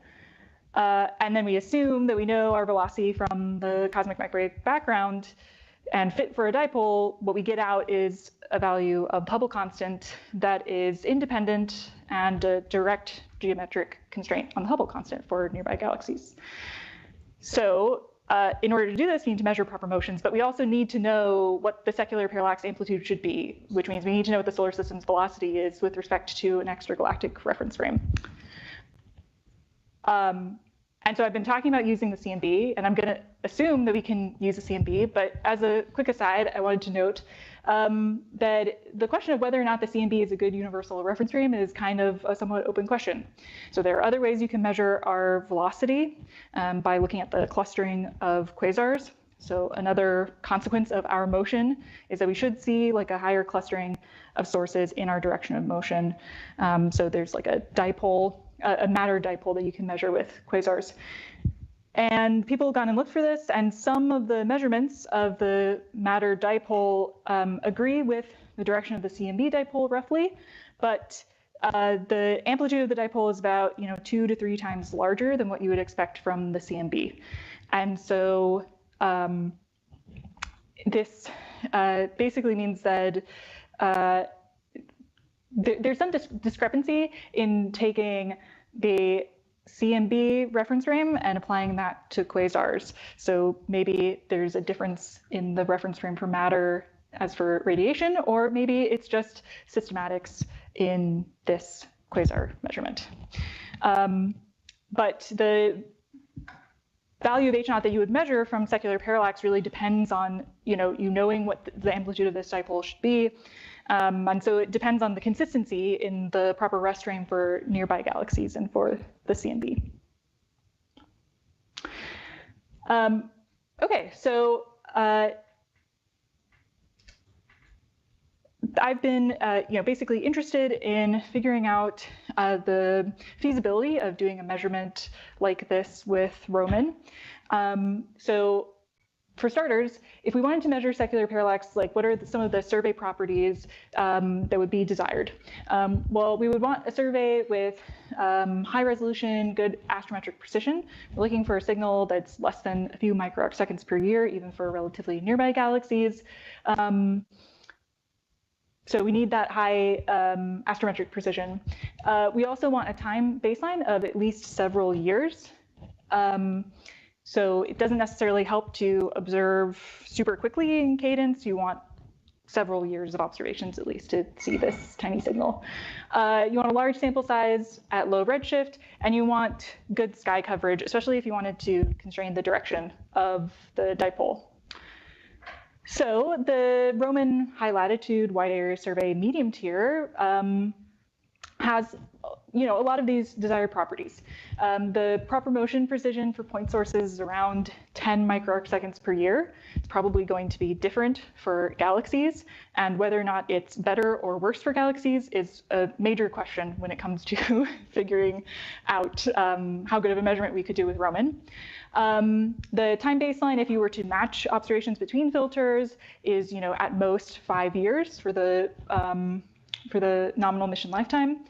and then we assume that we know our velocity from the cosmic microwave background and fit for a dipole, what we get out is a value of Hubble constant that is independent and a direct geometric constraint on the Hubble constant for nearby galaxies. So in order to do this, we need to measure proper motions, but we also need to know what the secular parallax amplitude should be, which means we need to know what the solar system's velocity is with respect to an extragalactic reference frame. And so I've been talking about using the CMB, and I'm going to assume that we can use the CMB, but as a quick aside, I wanted to note that the question of whether or not the CMB is a good universal reference frame is kind of a somewhat open question. So there are other ways you can measure our velocity by looking at the clustering of quasars. So another consequence of our motion is that we should see like a higher clustering of sources in our direction of motion. So there's like a dipole, a matter dipole that you can measure with quasars. And people have gone and looked for this, and some of the measurements of the matter dipole agree with the direction of the CMB dipole roughly, but the amplitude of the dipole is about 2 to 3 times larger than what you would expect from the CMB. And so this basically means that there's some discrepancy in taking the CMB reference frame and applying that to quasars. So maybe there's a difference in the reference frame for matter as for radiation, or maybe it's just systematics in this quasar measurement. But the value of H0 that you would measure from secular parallax really depends on you knowing what the amplitude of this dipole should be. And so it depends on the consistency in the proper rest frame for nearby galaxies and for the CMB. Okay, so I've been basically interested in figuring out the feasibility of doing a measurement like this with Rubin. So for starters, if we wanted to measure secular parallax, like what are some of the survey properties that would be desired? Well, we would want a survey with high resolution, good astrometric precision. We're looking for a signal that's less than a few microarc seconds per year, even for relatively nearby galaxies. So we need that high astrometric precision. We also want a time baseline of at least several years. So it doesn't necessarily help to observe super quickly in cadence. You want several years of observations at least to see this tiny signal. You want a large sample size at low redshift, and you want good sky coverage, especially if you wanted to constrain the direction of the dipole. So the Rubin High Latitude Wide Area Survey medium tier has a lot of these desired properties. The proper motion precision for point sources is around 10 10 microarcseconds per year. It's probably going to be different for galaxies, and whether or not it's better or worse for galaxies is a major question when it comes to figuring out how good of a measurement we could do with Roman. The time baseline, if you were to match observations between filters, is at most 5 years for the nominal mission lifetime.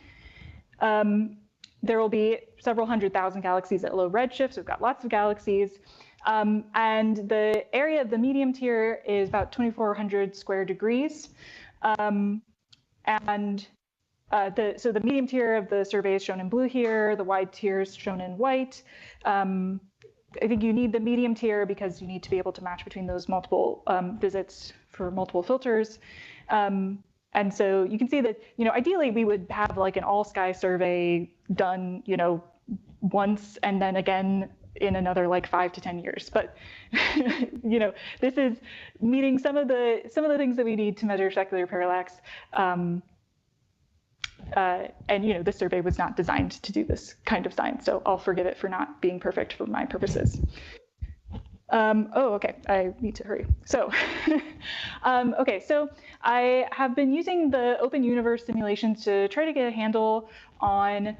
There will be several 100,000 galaxies at low redshift, so we've got lots of galaxies. And the area of the medium tier is about 2,400 square degrees. So the medium tier of the survey is shown in blue here, the wide tier is shown in white. I think you need the medium tier because you need to be able to match between those multiple visits for multiple filters. And so you can see that, ideally we would have like an all-sky survey done, once and then again in another like 5 to 10 years. But, this is meeting some of the things that we need to measure secular parallax. And this survey was not designed to do this kind of science, so I'll forgive it for not being perfect for my purposes. Okay, I need to hurry. So, okay, so I have been using the open universe simulations to try to get a handle on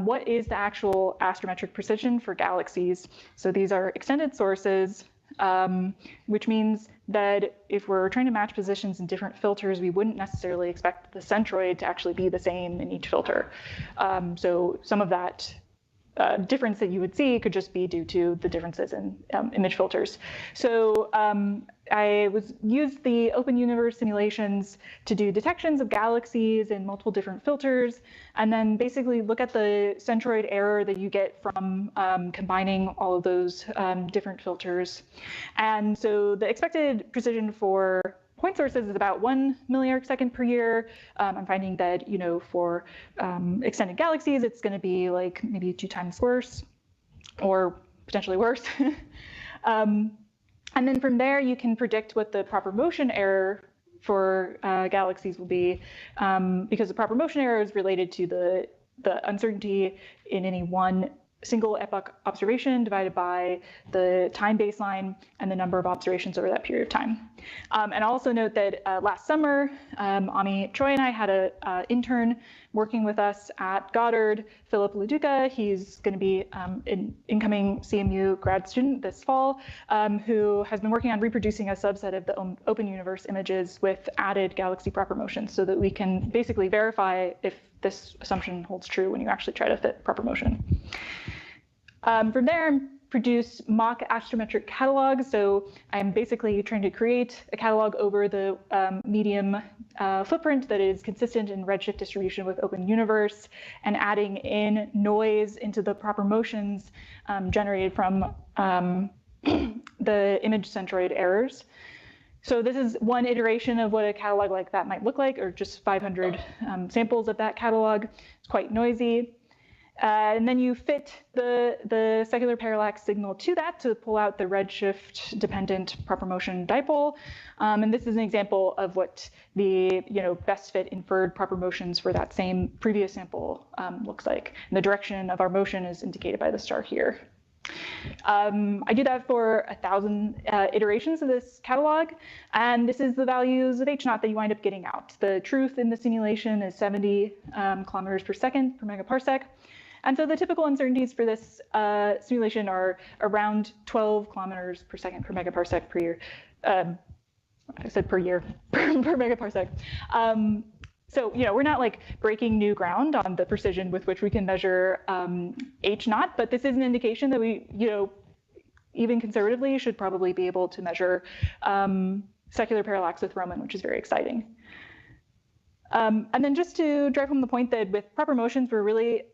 what is the actual astrometric precision for galaxies. So these are extended sources, which means that if we're trying to match positions in different filters, we wouldn't necessarily expect the centroid to actually be the same in each filter. So some of that difference that you would see could just be due to the differences in image filters. So I used the open universe simulations to do detections of galaxies in multiple different filters, and then basically look at the centroid error that you get from combining all of those different filters. And so the expected precision for point sources is about 1 milliarcsecond per year. I'm finding that, for extended galaxies, it's going to be like maybe 2 times worse, or potentially worse. And then from there, you can predict what the proper motion error for galaxies will be, because the proper motion error is related to the uncertainty in any one single epoch observation divided by the time baseline and the number of observations over that period of time. And I'll also note that last summer, Ami Choi and I had an intern working with us at Goddard, Philip Leduca. He's going to be an incoming CMU grad student this fall, who has been working on reproducing a subset of the open universe images with added galaxy proper motion, so that we can basically verify if this assumption holds true when you actually try to fit proper motion. From there, produce mock astrometric catalogs. So I'm basically trying to create a catalog over the medium footprint that is consistent in redshift distribution with open universe, and adding in noise into the proper motions generated from the image centroid errors. So this is one iteration of what a catalog like that might look like, or just 500 samples of that catalog. It's quite noisy. And then you fit the secular parallax signal to that to pull out the redshift dependent proper motion dipole. And this is an example of what the best fit inferred proper motions for that same previous sample looks like. And the direction of our motion is indicated by the star here. I do that for 1,000 iterations of this catalog, and this is the values of H0 that you wind up getting out. The truth in the simulation is 70 kilometers per second per megaparsec. And so the typical uncertainties for this simulation are around 12 kilometers per second per megaparsec per year. I said per year, per megaparsec. So, we're not like breaking new ground on the precision with which we can measure H0, but this is an indication that we, even conservatively, should probably be able to measure secular parallax with Roman, which is very exciting. And then just to drive home the point that with proper motions, we're really,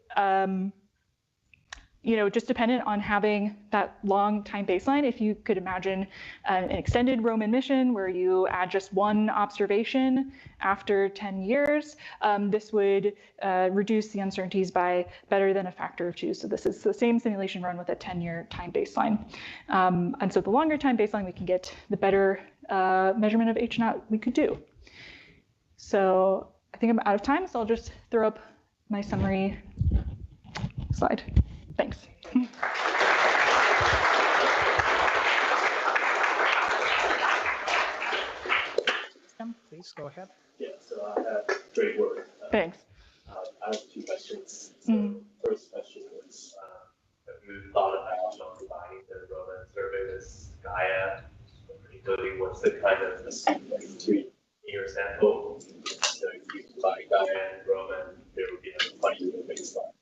just dependent on having that long time baseline. If you could imagine an extended Roman mission where you add just one observation after 10 years, this would reduce the uncertainties by better than a factor of 2. So this is the same simulation run with a 10-year time baseline. And so the longer time baseline we can get, the better measurement of H0 we could do. So I think I'm out of time, so I'll just throw up my summary slide. Thanks. thought on combining the Roman survey with Gaia, particularly what's the kind of the sequence between your sample? So if you combine Gaia and Roman, there would be a funny baseline.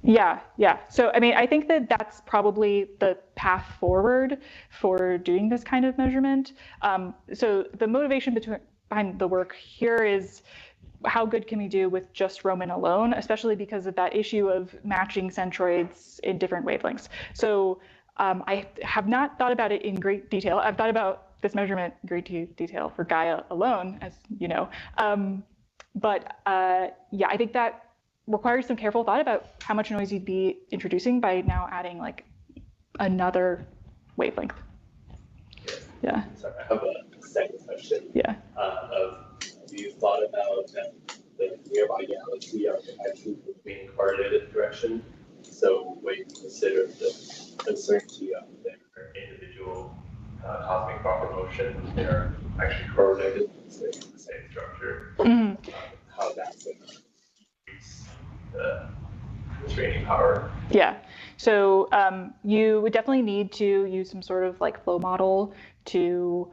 Yeah. So, I mean, I think that that's probably the path forward for doing this kind of measurement. So the motivation behind the work here is how good can we do with just Roman alone, especially because of that issue of matching centroids in different wavelengths. So I have not thought about it in great detail. I've thought about this measurement in great detail for Gaia alone, as you know. Yeah, I think that requires some careful thought about how much noise you'd be introducing by now adding like another wavelength. Yeah. Sorry, I have a second question. Yeah. Have you thought about the nearby galaxy are actually moving in correlated direction? So when you consider the uncertainty of their individual cosmic proper motion, they're actually correlated, so the same structure. How that's going to increase the constraining power. Yeah. So you would definitely need to use some sort of like flow model to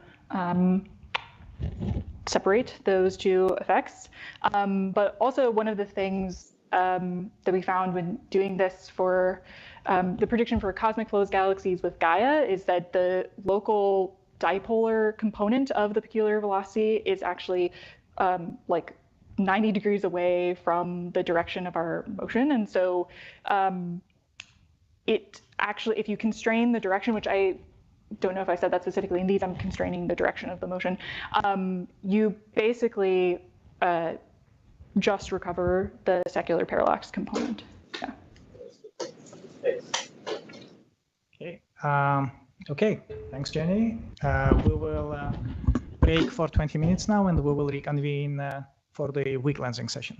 separate those two effects. But also one of the things that we found when doing this for the prediction for cosmic flows galaxies with Gaia is that the local dipolar component of the peculiar velocity is actually like 90 degrees away from the direction of our motion. And so it actually, if you constrain the direction, which I don't know if I said that specifically in these, I'm constraining the direction of the motion, you basically just recover the secular parallax component. Yeah. Okay, thanks, Jenny. We will break for 20 minutes now, and we will reconvene for the weak lensing session.